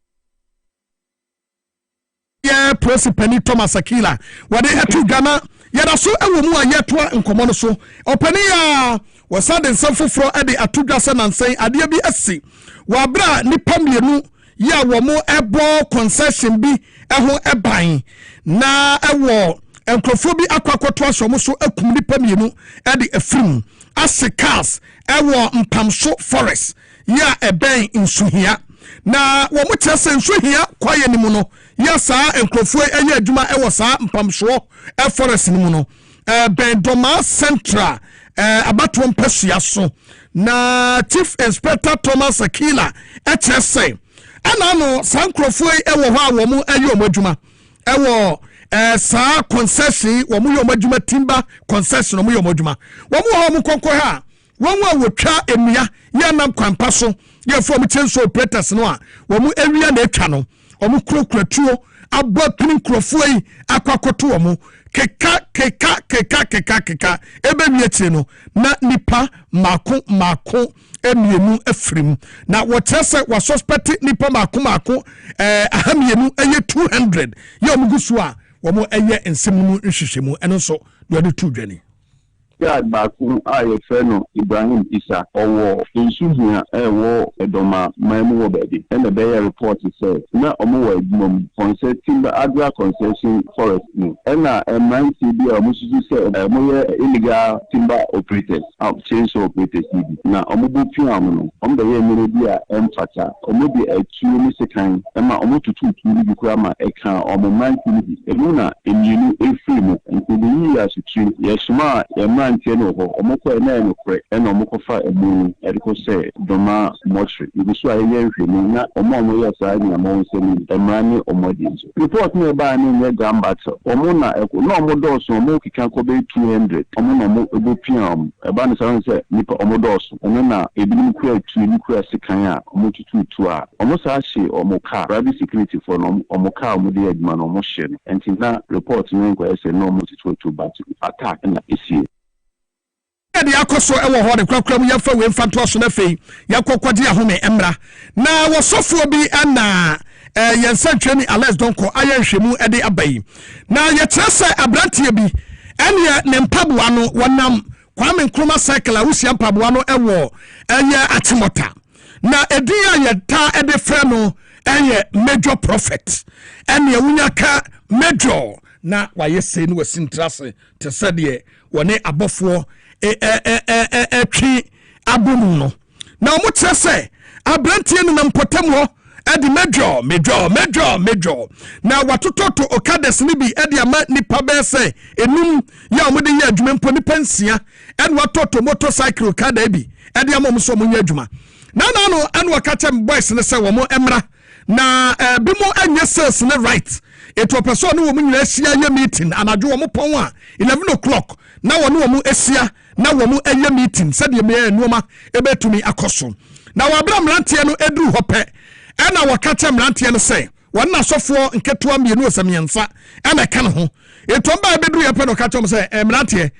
Speaker 1: Yeah, Presi Penny Thomas Akila. What they had to Ghana, yet so a woman yet in common so. Openia was sudden some for Eddie Atugasan and saying, Adia be a sea. Wabra Nipam ya wamo ebo concession bi eho eban na ewo enkrofobi akwakoto asomo so akum nipa mienu e de afrim asicas ewo mpamso forest ya eben insuhia na wo mo kyese insuhia kwaye ni mu no ya saa enkrofo eye adwuma ewo saa mpamso forest ni mu no ben doma central abato mpasua so na chief inspector Thomas Akila kyese ana no sankrofo ewo ho a wo mu ayi omadwuma ewo saa concession wo mu yomadwuma timber concession mu yomadwuma wo mu ho mu konko ha wo mu awotwa emia ya nam kwampa so ya fo mu chenso operators no a wo mu ewia na etwa no wo mu krokratuo abo pin krofo yi akwakoto wo mu keka ebe wietire no na nipa mako emienu afrim na wotese wa suspect nipa mako ahamienu eye 200 ye omugusu a wo mo eye ensemu nhwehwemu eno so do de tu dwani
Speaker 13: God Baku aye feno Ibrahim Isa owo insuhia ewo edoma maimu obedi and the Bayer report says na omo edmom concession the agri concession forest no na man TB omususu say moye illegal timber operators chainsaw operators na omo bo piam no omo be ye mere bia empata omo bi atuo ni sekan ma omo tutu bi kura ma eka omo man TB enu na emienu efrimu nkudi ya sutri yesuma ya Anteno ho omoko na enokre ena omoko fa emu ediko se doma mochri ibisu aye nhwemu na omo ye sa ni amon semi emrani omodinzo report me ba ni nye gambato omo na eko na omo doso omo kika ko be 200 omo na omo ebo piam eba ni se nipa omo doso ono na ebinim kura tu ni kura sekan a omo tutu a omo sa hye omo car private security for no omo car omo de adman omo hye no enti na report me nko ese no omo tutu ba attack na isi
Speaker 1: de yakoso ewo ho de kwakram yafa we mfanto so na fei yakokode ahome emra na wosofo bi ana yensantwani Alex Donko ayenhwemu de abai na yetrese abrantie bi ene ne mpaboa no wonam Kwame Nkrumah cycle a wusia mpaboa no ewo eye atimota na edin ayeta de frɛ no eye major prophet ene wunyaka major na wayese no wasintrase te sɛde wone abofo twi abunu no na omo kyerese abrantie no nampotam ho edi major na watototo okades ni bi edi ama nipa bese enum ya omo de ya adwuma mpo nipa nsia en watoto motorcycle okada bi edi ama omo so omo nya adwuma na no en wakacha boys ne se wo mo emra na bimo anya sales ne right eto person no wo mu nyina asia ye meeting anadwo wo mo pon a 11 o'clock na wo mu asia na wo mu aya meeting said ye me nuoma ebetumi akoso na wa bra mrantie no eduru hope ena wakata mrantie no say won na sofo nketua mienu osamiensa ena ka ne ho eto mba ebeduru ye pe no kacha mo say mrantie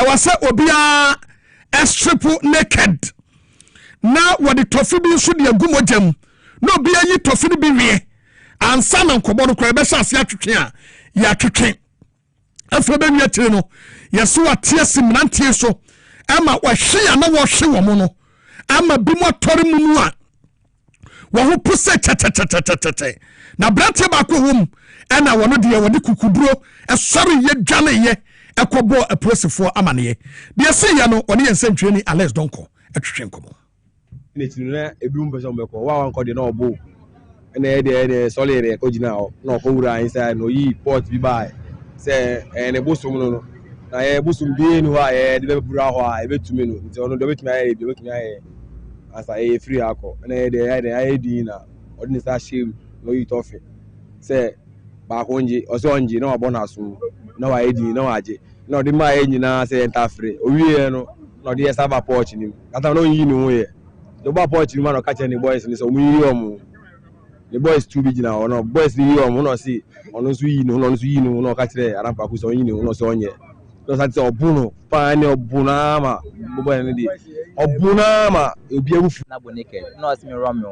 Speaker 1: wase obia strip naked na wodi tofi bi so de agumojam no obia yi tofi bi wie ansa na nkobo no kra be sha ase atwetwe a ya twetwe afro be wi atire no yeso atie simrantie so ama wahwe ya na wahwe wo mo no ama bi mo tori mu a wo ho puse tete na brante ba ko hom ana wono de wode kukuduro esori ye dwane ye ekobo aposifo amane de se ya no one yensentwe ni Alex Donko atwetwe nkomo
Speaker 14: netinu na ebi mu person beko wa wan ko de na obo na e solid ko jina o na ko wura inside no yi port bi bai se ne bosum no na e bosum bi ni wa e de bura ho a e betumi no nti ono do betumi aye asa e free akọ na e de di na odini sa shame no yi tofe se ba ko nji o so nji na obo na so na wa e di na wa je na odi ma e nyina se enta free o wie no na odi server porch ni kata no yi ni wo ye do ba porch ni ma no catch any boys ni so mu yi omu the boys too big now no boys ni yi omu no si ono so yi no no catch re arampa ku so yi ni no so onye no sa ti obuno pa ni obuna ma bobo ni di obuna ma obi awufu
Speaker 15: na bo naked no as me run me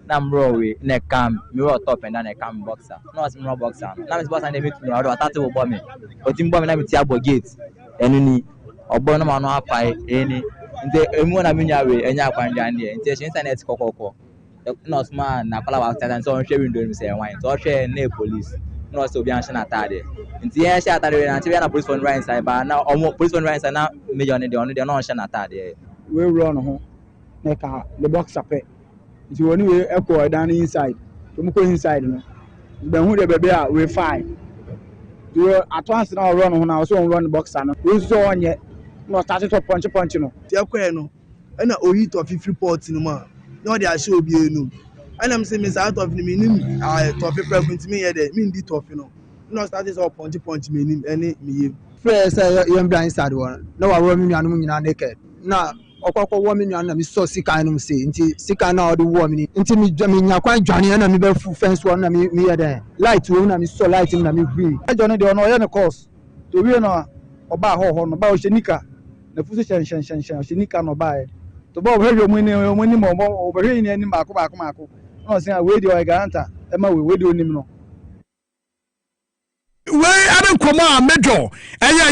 Speaker 15: na mro we na cam me ro top and na cam boxer no as me ro boxer na me boxer na me tu no do atati wo bo me o ti mbo me na me ti abo gate enu ni obo no ma no apai eni nte emu na me nya we enya akwanja ne nte she internet kokoko no smart na kala wa tata so hwe window mi say wine so hwe na police no so bi an she na tade nti ye she atade we na nti we na police phone right side ba na omo police phone right side na major ne de ono de no she na tade
Speaker 16: we run ho na ka the boxer pe nti woni we echo down inside to mu ko inside no be hu de bebe a we fine do atwans na run ho na so run boxer no we so onye no start to punch no
Speaker 17: ti ekwe no na oyi to fifty port no ma no dey show obi enu and am say me start of me nim to fi pregnant me here there me ndi to fi no start to punch me nim any me ye
Speaker 16: fresh say you am inside one no wa ro me nuanu nyina naked na okoko wo me nuanu na me so sika no say nti sika na odi wo me nti me nya kwan dwane na me be fu fence one na me here there light wo na me so light na me green e jone de ono ye ne course to wi no oba ho no ba o shenika na fuso shen shenika no ba to bo hwe mo ni mo obere ni ani mako no say we dey o garanta e ma we dey onim no
Speaker 1: we ade nkoma major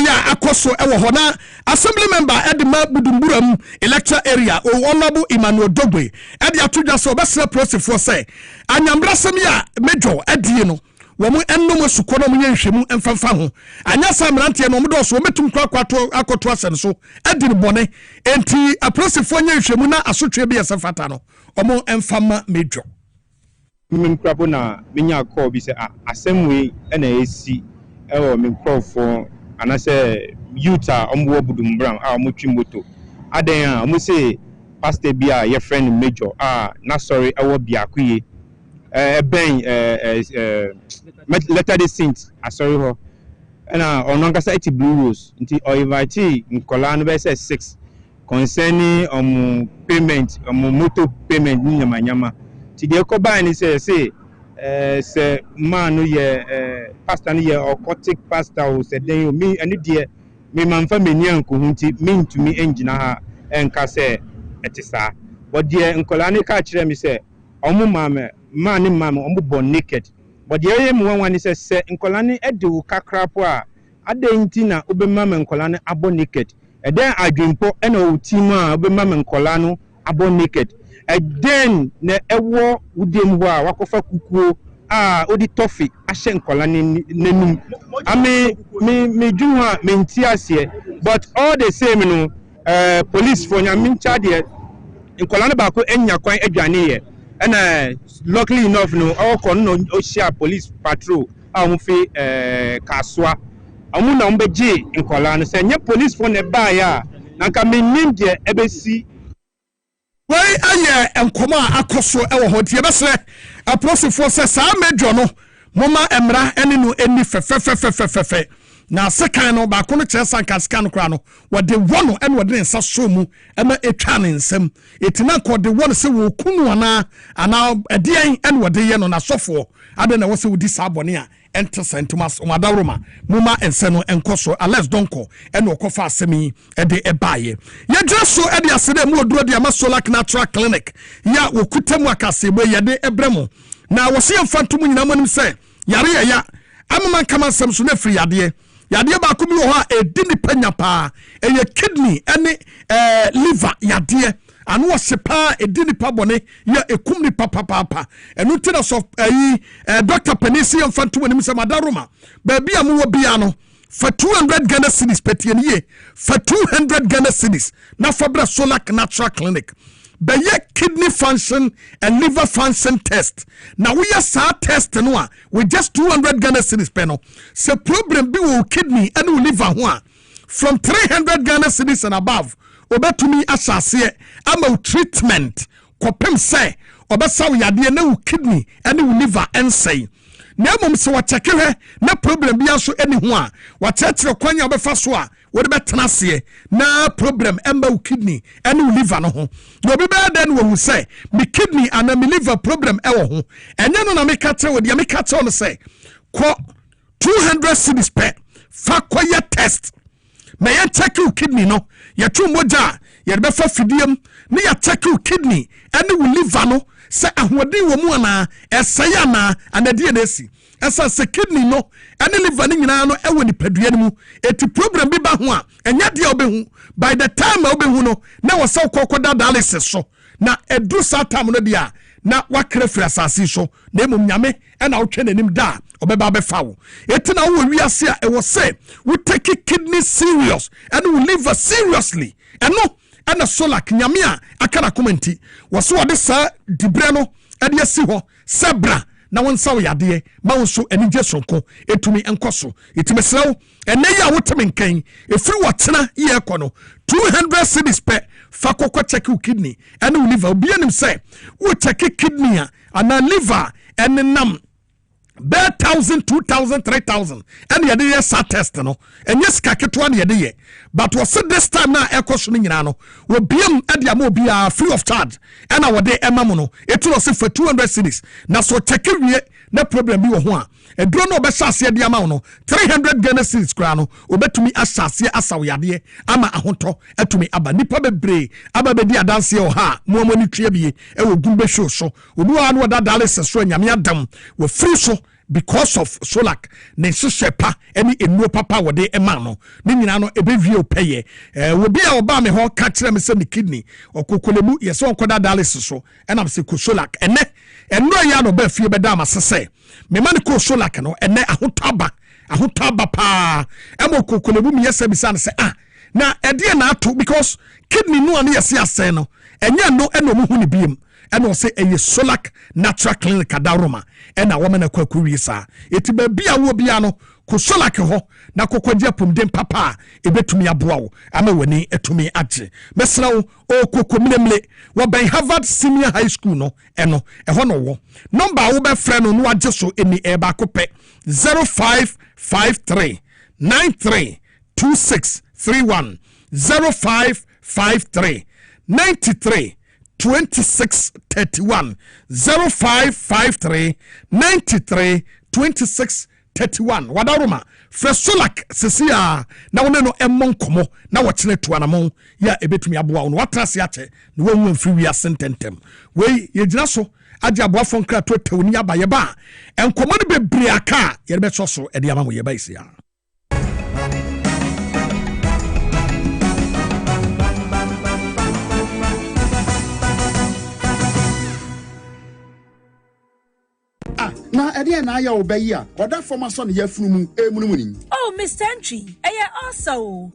Speaker 1: ya akoso e wo hona assembly member edema budumburam electoral area o honorable Emmanuel Dogbe e dey atodwa so obesre process for say anyambrasem ya major edie no wo mu ennom sukono mu yenhwemu emfafa ho anya samrantie no mu do so metum kwakwato akoto asen so edi bone enti aprosifo yenhwemu na asotwe bi yesafata no omo emfama major
Speaker 18: min krapo na minya call bi se asemwe na esi ewo min crofo anase youth a omwo budumbram a omotwi moto aden a omo se pastor bi a ye friend major na sorry ewo biakoye ben letter de saint asori ho na ono nkasa eti blue rose nti o invite nkola no be say 6 concerning payment motor payment ni nyama ti de ko ba ni say man no ye pastor no ye occultic pastor o se den mi ani de me manfa meni anko hunti me ntumi engina ha enka se etisa but de nkola ni ka kire mi say omo mama omo born naked but the area mu wan ni se nkola ni edu kakrapo a adenti na obema nkola ni abo naked eden adwempo na otimu a obema nkola no abo naked eden na ewo udem ho a wakofa kukuo a odi tofi ahye nkola ni nanum ame me dwuhu a menti ase but all the same no police for nyam charge nkola na ba ko enya kwan adwane ye and luckily enough no all kon no share police patrol a mo fi kaswa amu na mbeje nkola no se nye police for ne ba ya na ka menim de ebesi
Speaker 1: Why aye enkoma akoso ewo ho tie besre aposifo se sa medjo no moma emra ene no eni fefefefefefe na sekan no ba kono kire sanka sika no kra no wode wono ene wode nsa so mu ema etwa ne nsam etina ko de wono se wo kunu ana edien ene wode ye no na sofo ade na wo se wodi sabone a enter sentumas umadawroma muma ense no enkoso ales donko ene okofa asemi ede ebaye ye dweso ede asede mu oduro de amasola natural clinic ya wokutemu akasebo yede ebremo na wo se yemfantum nyina manim se yare ya amman kama samso na firi yade ba ko bi wo ha edi ni panya pa eye kidney ene liver yade anu osepa edini pabone ya ekumni papa enu tina so Dr. Penisi mfantu woni mse madaroma baby amu wo bia no for 200 Ghana cedis petienie for 200 Ghana cedis na fabra Solak Natural Clinic beye kidney function and liver function test now we are sa test no with just 200 Ghana cedis peno se problem bi wo kidney and liver ho from 300 Ghana cedis and above obetumi asase ama treatment kopem say obesaw yade na kidney ene liver ensay na mom se wachekewe na problem bia so eni ho a wachekyere kwanya obefa so a wode betena se na problem emba kidney ene liver no ho na obi be den wo say me kidney and me liver problem ewo ho enye no na me ka tell wode me ka tell no say ko 200 cedis per fa koye test me ya check your kidney no ya tu moja ya be fa fidiem ne ya check your kidney ene liver no se ahodi wo mu ana esaya na anadie na esi esa se kidney no ene liver ni nyina no ewo ni padua ni mu eti problem bi ba ho a enya de obehu by the time obehu no na wo se kokoda dialysis so na edu satam no dia na wakre frɛ asase so na emom nyame ena wotwe nanim da obeba befa wo etina wo wiase a ewo se we take kidney serious and we live seriously eno ena Solak nyame a akana komenti wo so wode sa dibre no ede asi ho sebra na wonsa wo yade ma wonso enije sonko etumi enkoso etimesrew ene ya woteme nkan efiri wotena ye ekono 200 cedis per fa kokko check kidney ene liver obi anim say wo check kidney ana liver ene nam be 1,000 2,000 3,000 and yede ye sa test no enye sika ketwa na yede ye but was this time na ekoso no nyina no wo biem ade am obi a free of charge and I wode emam no etu no se for 200 cedis na so check wie na problem bi wo ho a edro no be sase de am no 300 Ghana cedis kra no obetumi asase asaw yade ama ahoto etumi aba nipa bebre aba be di adanse o ha mo amani twa bie e wo gumbe show so obi wa no da dialysis so nyame adam wo free so because of Solak ne shepa any enu papa wode ema no ne nyina no ebevie opeye wo bia oba me ho ka kire me se ne kidney okokolemu yese onkoda dialysis so enam se ko Solak ene ya no ba fie beda amasese me man ko Solak no ene ahotaba pa emo kokolemu me yese bisa ne se na ede na ato because kidney no ane yese asen no enye no eno mu hu ne biem eno se eye Solak Natural Clinic adaroma ena woman akwaku wiisa eti ba bia wo bia no ko Solak ho na kokogye pomden papa ebetumi aboa wo ama wani etumi agye mesra wo o kokomlemle wo ben Harvard Senior High School no eno eho no wo number wo be frɛ no no agye so eni eba ko pɛ 0553 932631 0553 93 2631 0553 93 2631 wadaruma fre Solak sesia na wone no emmonkomo na wochene tuanamo ya ebetumi aboa wo watrase ache na wonwu mfiri wi asententem we yegyina so ade aboa fonkra to tawni abaye ba enkomo ne bebre aka ye be so ede amamo ye ba isia
Speaker 19: na ede na ya obayi a oda former son ya funu mu emunumuni Oh, Mr. Entry,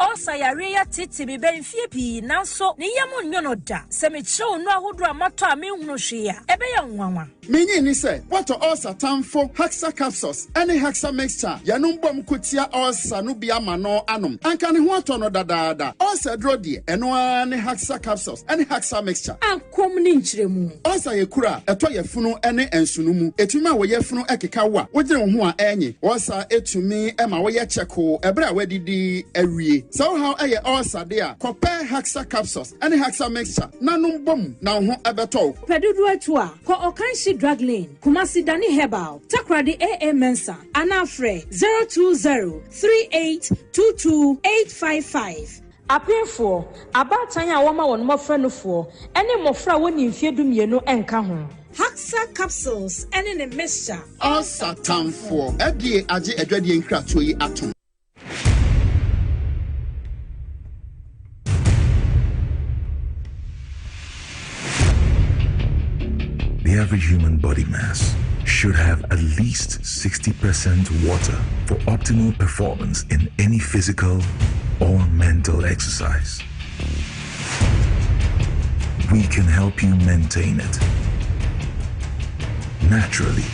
Speaker 19: also Yaria Titi be ben fiepi, Nanso, Niamun Yonoda, Semicho, no Hudra Mata, Munoshia, Ebeyan Wama.
Speaker 20: Meaning say, what to also time for Haxa capsules, any Haxa mixture, Yanumbum Kutia or Sanubia Mano Anum, and can what on da also Drodi, and one Haxa capsules, any Haxa mixture.
Speaker 19: And come ninchemu.
Speaker 20: Also, ye kura, a toya funo, any and sunumu, etuma we funo ekikawa, what you want any, also it to me, Emma, we cheko, a bra wedi di every. So how a also there, compare Haxa capsules, any Haxa mixture, nanum bum, now who ever told.
Speaker 19: Pedudua tua, ko Okanshi Drug Lane, Kumasi Dani Herbal, Takradi AA Mensa, Anafre 020-3822-855. Appear for about Tanya Wama one more friend for any more fra when you fear do me no enkahu. Haxa capsules and in a mixture.
Speaker 20: Also time for FDA Aji Edredi and Kratui Atom.
Speaker 21: The average human body mass should have at least 60% water for optimal performance in any physical or mental exercise. We can help you maintain it naturally.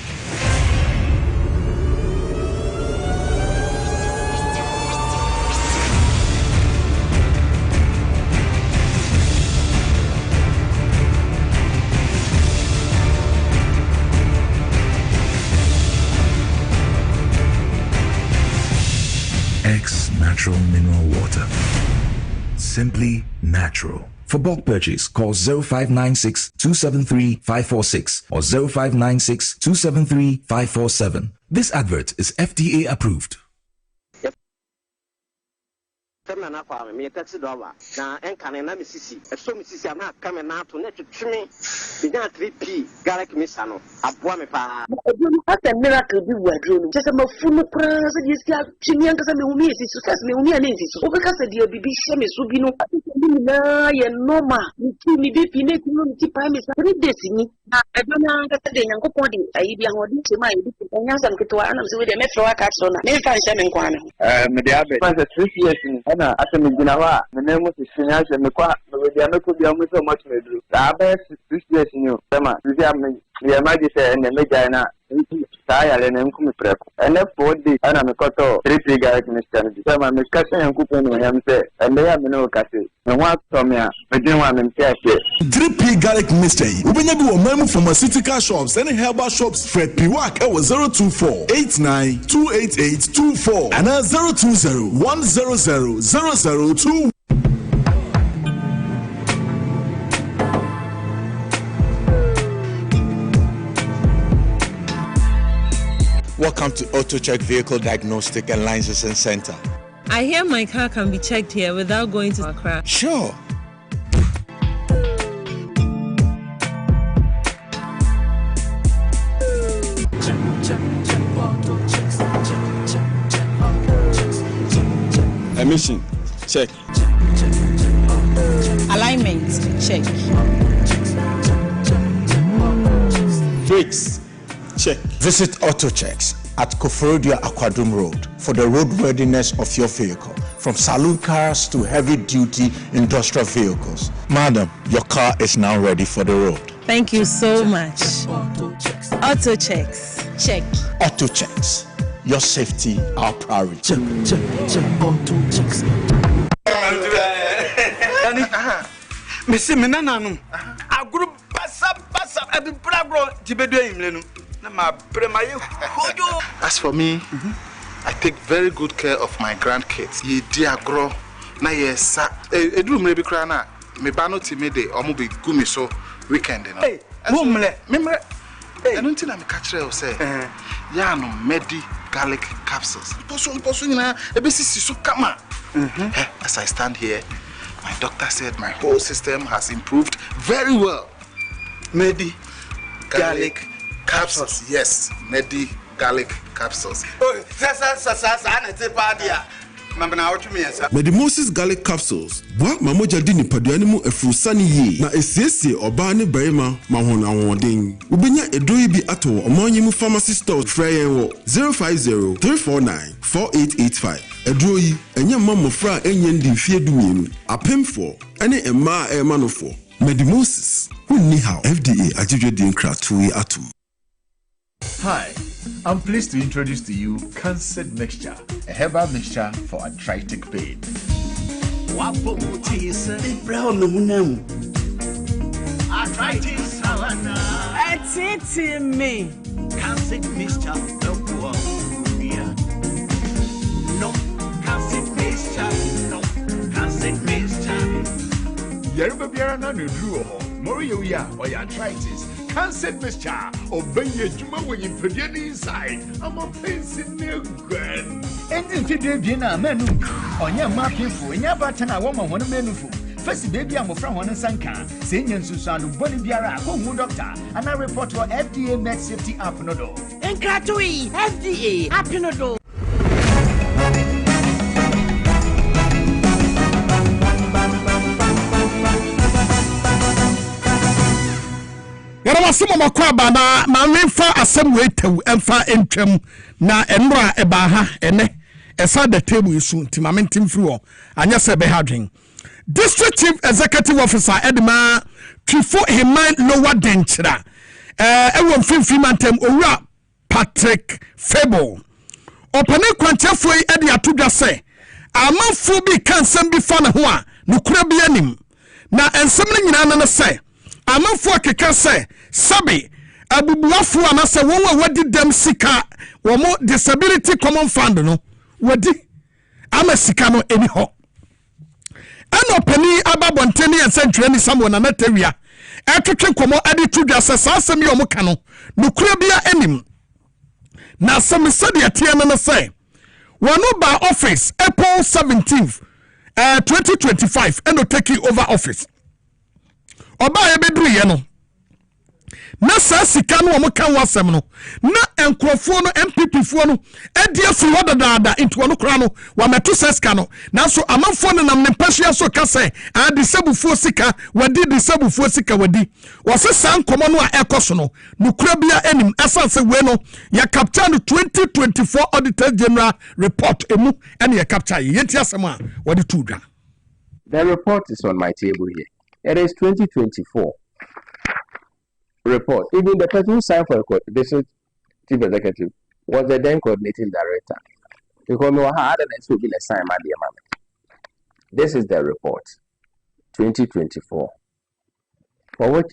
Speaker 21: X Natural Mineral Water. Simply natural. For bulk purchase, call 0596 273 546 or 0596 273 547. This advert is FDA approved.
Speaker 22: Na kwa me taxi driver na enkane na misisi so misisi na kame na to na twetwe binya 3p garlic misa no aboa me pa edunu asa miracle bi wadro no sese mafunu kra se di sia twini anka se me humi esi so sese me humi ani esi so obeka se di bibi hye me so bi no na ye normal ni ti mi bi pi na ti no ti pa me sa 3 days ni na edunu anka se de nyankopon di ayi bi ahodi se ma yi bi nya sam ketwa anam se we de me flower card so na me fa hye me nkwa na
Speaker 23: me de abe pa 3 years ni na asa me gina wa me na mu sisinya hye me kwa me de ameko bi amu so much me dru da ba 6 years ni o tema bi am ya ma di se ne me jana saya na nku me preko ene 4 days ana me koto 3 garlic mixture ni tema me kase nku pe no yam se ene ya me no kase me wa to me a me din wa me mtia hye
Speaker 24: 3p garlic mixture ubenya bi wo mamu pharmaceutical shops and herbal shops Fred Piwak e wo 02489288824 and 020100002.
Speaker 25: Welcome to AutoCheck Vehicle Diagnostic and Licensing Center.
Speaker 26: I hear my car can be checked here without going to Accra.
Speaker 25: Sure.
Speaker 24: Emission, check.
Speaker 26: Alignment, check.
Speaker 24: Brakes, check.
Speaker 25: Visit AutoChecks at Koforodia Aquadum Road for the roadworthiness of your vehicle, from saloon cars to heavy-duty industrial vehicles. Madam, your car is now ready for the road.
Speaker 26: Thank you so much. AutoChecks, check.
Speaker 25: AutoChecks, your safety, our priority.
Speaker 23: Check, AutoChecks. Missy Menanum, a group bassa, I've been proud to be doing.
Speaker 27: As for me, I take very good care of my grandkids. Ye dear grow, na yes, sir. A room maybe crana, me bano timide, or maybe gumi so weekend. Hey, remember, I don't think I'm a catcher or say, Yano Medi garlic capsules. Posun, a basis so come. As I stand here, my doctor said my whole system has improved very well. Medi garlic capsules. Yes, Medi garlic capsules. Oh,
Speaker 24: Medimosis garlic capsules. Boa mamoja di nipadua ni mu efurusani ye na esiesie oba ne barima ma hon awodin. Ubenya edoi bi ato omanyi mu pharmacy store frɛ wo 050-349-4885. Edoi enye mamofra enye ndi mfie dumienu. Apemfo ene emma emanofo. Medimosis. Who how FDA ajijwe di nkratui atum.
Speaker 2: Hi, I'm pleased to introduce to you Cancer Mixture, a herbal mixture for arthritic pain. Arthritis,
Speaker 3: me. Cancer Mixture, no, Cancer Mixture, no, Cancer Mixture.
Speaker 2: Yeruba Biarana Nudruo, Moria, or arthritis. Cancer mixture, obey your juma when you put it inside. I'm a pencil new grand. And if you do a menu on your market for and your button, I want one menu for. First, baby, I'm from one Sanka, senior Susan, Bonnie Biara, home doctor, and I report to FDA Med Safety App Nodo.
Speaker 3: And Katui, FDA App Nodo.
Speaker 1: Yarawasimo makwaba na mamfa asem wetew emfa entwam na enra ebaha ene esa the table isu ntimamentim free wo anya se be hadwen District Chief Executive Officer Edma Twifo Himan Lower Denchira ewo mfimfim antem owura Patrick Fable opane kwanchefo yi ede atodwa se amanfo bi kansem bi fa ne ho a nokura bi anim na ensem ne nyina na se amanfo akeka se sabi abubuafo anase won wadi dem sika womo disability common fund no wadi ama sika no eni ho ano pani ababonteni ensentwe ni samo na natawia etwetwe komo ade tudwa se sasem yi omuka no nokura bia anim na some sade atia na se wono ba office April 17th 2025 eno take over office oba ye bedru ye no na sa sika no omo kan wasem no na enkrofo no MPP fo no edi afi hodadaada into no kra no wa meto seska no na so amanfo no nam ne pahia so ka se a disabufo sika wadi disabufo sika wadi wose san komo no a ekoso no nukura bia enim esanse we no ya capture no 2024 Auditor General report emu ene ya capture yenti asem a wadi tudwa.
Speaker 4: The report is on my table here. It is 2024 report. Even the person who signed for the district chief executive was the then coordinating director. Because no other than so be sign my dear mama. This is the report 2024. For which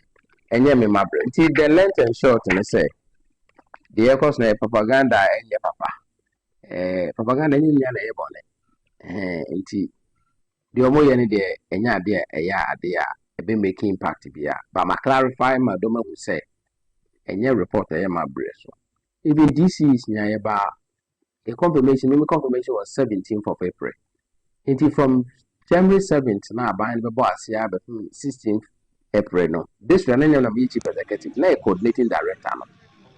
Speaker 4: any me my brain. See the length and short and say the echoes na propaganda and your papa. Propaganda ni yana ebone. Inti the omo yani de enya de eya ade a be making impact bia but ma clarify my doma who say enya report eya ma breso even this is nya ba the confirmation was 17th of April until from January 7th na ban be boss ya be 16th April no this one na be chief executive na coordinating director no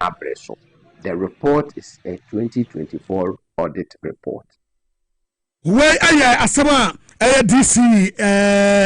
Speaker 4: abreso. The report is a 2024 audit report.
Speaker 1: Where asama DC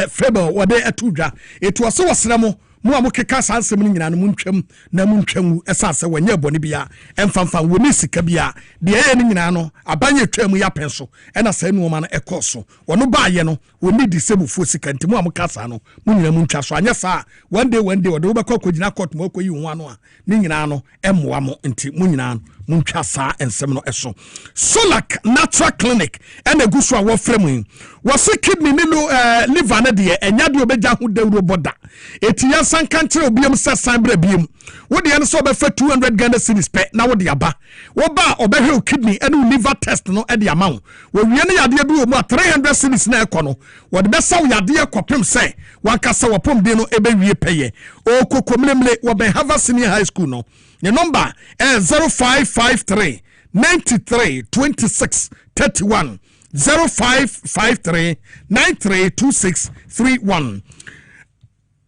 Speaker 1: Fable wade atudwa etu ase wasramo mu amukeka sansem ni nyina no muntwam na muntwamu esase wanya bone bia emfamfa woni sika bia de ye ni nyina no abanye twam ya penso ena sa nuoma no ekoso wono baaye no woni disebufu sika ntimu amukasa no mu nyina muntwa so anya sa one day wode wobekọ kogina court mo koyi ho ano a ni nyina no emmoa mo nti mu nyina muntwa sa ensem no eso. Solak Natural Clinic ena gusu a wo fremu wose kidney ni no liver na de enya de obeja ho dawro boda etiya san kantre obiam sa san bra biem wo de no so obefa 200 Ghana cedis pe na wo de aba wo ba obehwe kidney ena liver test no e de ama wo wie ne yade bi wo mu 300 cedis na ekono wo de besa wo yade ekopem se wankasa wopom de no ebe wie peye o kokomlemle wo ben Harvard Senior High School no. The number is 0553 93 26 31 0553 93 26 31.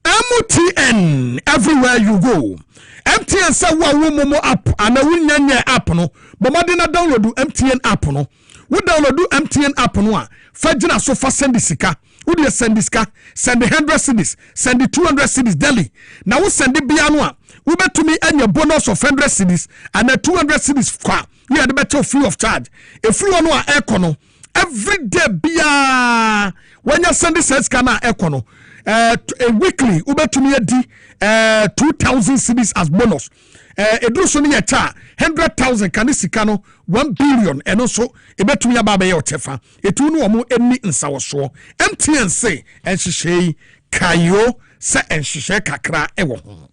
Speaker 1: MTN everywhere you go. MTN say wa wo momo app ana wunyanya app no. Bomade na download MTN app no. wo download MTN app no a fagina so fa send sika wo de send sika send 100 cedis send 200 cedis daily na wo send bia no a wo betumi anya bonus of 100 cedis and 200 cedis kwa we are the better free of charge e free one a econo every day bia when you send this sika na econo a weekly wo betumi adi 2000 cedis as bonus edru so ne cha 100,000 kan sika no 1 billion eno so ebetumi aba ye otefa etu no omo eni nsawoso MTN say enhihye kayo se enhihye kakra ewo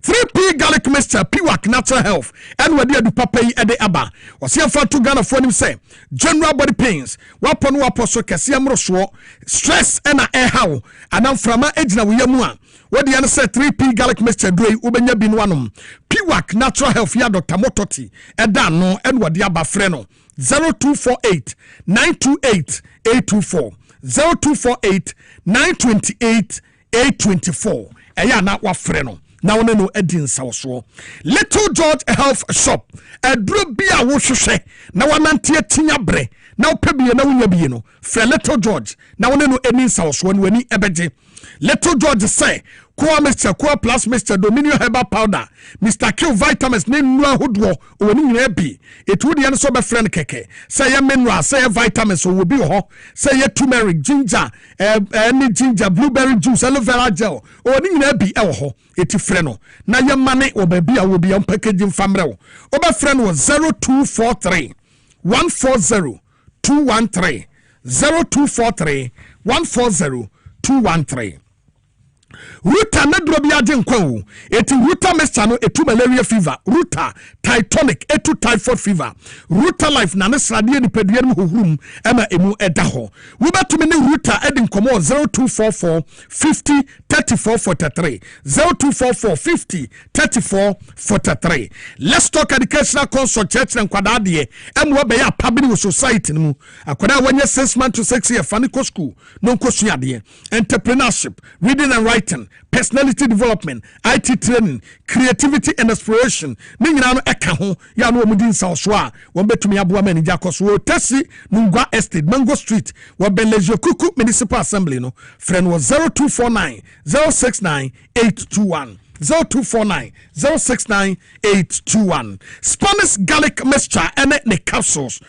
Speaker 1: 3P garlic mixture Piwak natural health and wadi adu papa yi ede aba osia fa to Ghana for nim say general body pains wapon waposo kese amroso stress na ehaw anam frama ejina wo yamu a wadi an say 3P garlic mixture droi ubenya bi no anom Piwak natural health ya Dr. Mototi eda no and wadi aba frɛ no 0248 928 824 0248 928 824 eya na wa frɛ no na wona no edin sawso Little George Health Shop aduro bia wo hwehwe na wanantie tinya bre na opebie na wonya bie no frɛ Little George na wona no edin sawso no ani ebeje Little George say Core Mixture, Core Plus Mixture, Dominion Herbal Powder, Mr. Q Vitamins, Nina Hoodwo, or Nina B. It would be an sober friend keke. Say a mineral, say a vitamins, or will be ho, say a turmeric, ginger, any ginger, blueberry juice, aloe vera gel, or Nina B. Elho, it's freno. Now your money or baby, I will be on packaging family. Ober friend was 0243 140 213 0243 140 213. Ruta na drobi ade nkwa eti Ruta mixture no etu malaria fever Ruta Titanic etu typhoid fever Ruta life na ne srade ni pedua no hohrum ema emu eda ho wo betumi ne Ruta edi nkomo 0244 50 34 43 0244 50 34 43. Let's talk educational consult church na nkwada de emu be ya pabini society mu akwada wanye 6 months to 6 years faniko school no nkosua de entrepreneurship reading and writing, personality development, IT training, creativity and exploration. Ni nyina no eka ho ya no omudin sawo a won betumi aboa mani jakos wo tesi Nungwa Estate Mango Street wo Belejo Kuku Municipal Assembly no friend was 0249 069 821 0249 069 821. Spanish garlic mixture ene ne capsules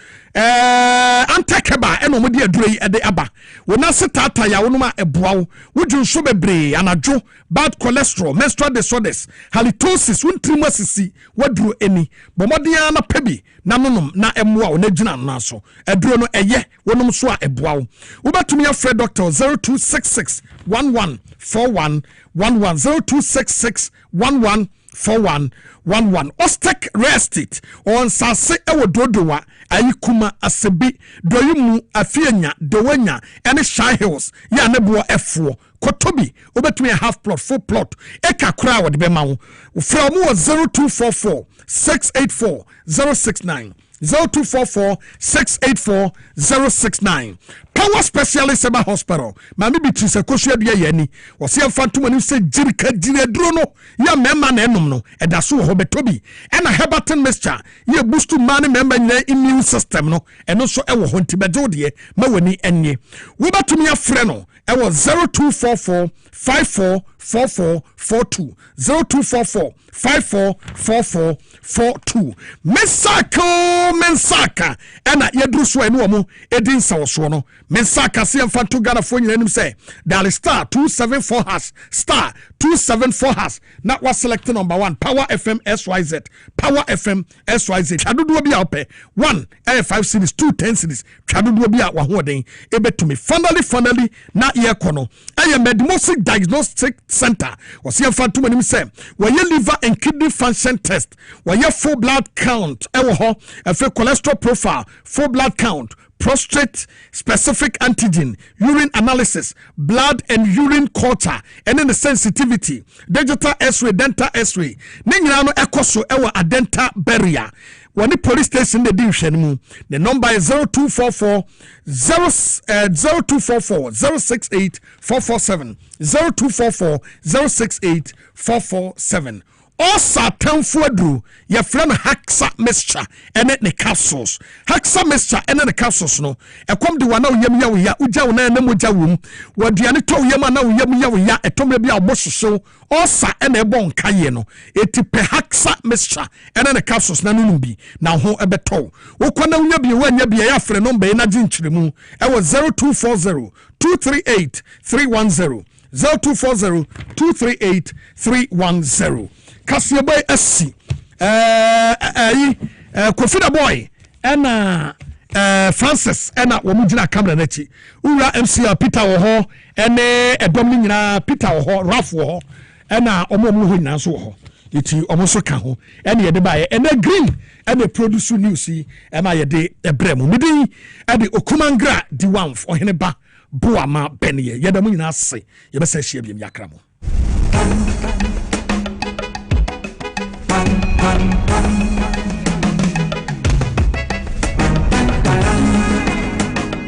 Speaker 1: antakeba eno modi adurei ede aba wona setata ya wonuma eboawo wodun so bebre anajo bad cholesterol menstrual disorders halitosis wontrimu asisi waduro eni bomodia na pebi na nonom na emoa wona gina na so aduro no eye wonom so a eboawo wobetumi afre doctor 0266 1141 0266 1141 Ostek Restit on Sase Ewododowa Ayikuma Asebi Doyumu Afienya Dowenya and Shy Hills ya Nebuo F4 Kotobi obetumi half plot full plot eka kura wode be mawo from 0244 684 069 0244 684 069. Power Specialist Eba Hospital. Mami biti se koshua dua yani. Wasi amfantum ani se jirika jire duro no. Ya memma na enum no. Eda so ho betobi. Ena Heberton mixture. Ye boost man member nyina immune system no. Eno so ewo ho ntibejo de ma wani enye. Wo batumi afre no. Ewo 0244 544442 0244 544442. Mensaka ena yedru so enu omo edin sawoso no mensaka se mfanto Ghana fo nyina nim say dial star 274 hash star 274 hash na wa select number 1 Power FM SYZ Power FM SYZ twadodo bi a ope 1 5 series 2 10 series twadodo bi a wa hoden ebetumi finally na ye kono eye Medmosic Diagnostic Center wasi mfanto nim say wa ye liver and kidney function test wa ye full blood count ewo ho efe cholesterol profile full blood count prostate specific antigen urine analysis blood and urine culture and then the sensitivity digital x-ray dental x-ray ne nyina no ekoso ewo adenta barrier wani police station de division mu the number is 0244 0244 068 447 0244 068 447 Osa temfo aduru ye frem Haxa mixture ene ne capsules. Haxa mixture ene ne capsules no. Ekom de wana uyem ya uya uja una na moja wum. Waduane to uyem na uyem ya uya etomre bia obososo. Osa ene bon kaye no. Eti pe Haxa mixture ene ne capsules na nunu bi na ho ebeto. Wokwana unya bi wanya bi ya frem no be na ginchiremu. Ewo 0240 238 310 0240 238 310. Kasiebo SC Kofida boy ena Francis ena womugina camera nachi ura MCR Peter wo ho ene edom nyina Peter wo ho Ralph wo ho ena omo ho nyina so wo ho iti omo so ka ho ene ye de bae ene green ene produce news yi ema ye de ebrem midi ede okumangra di wanf ohene ba boama benye ye da mu nyina ase ye be sa hia biem yakra mo.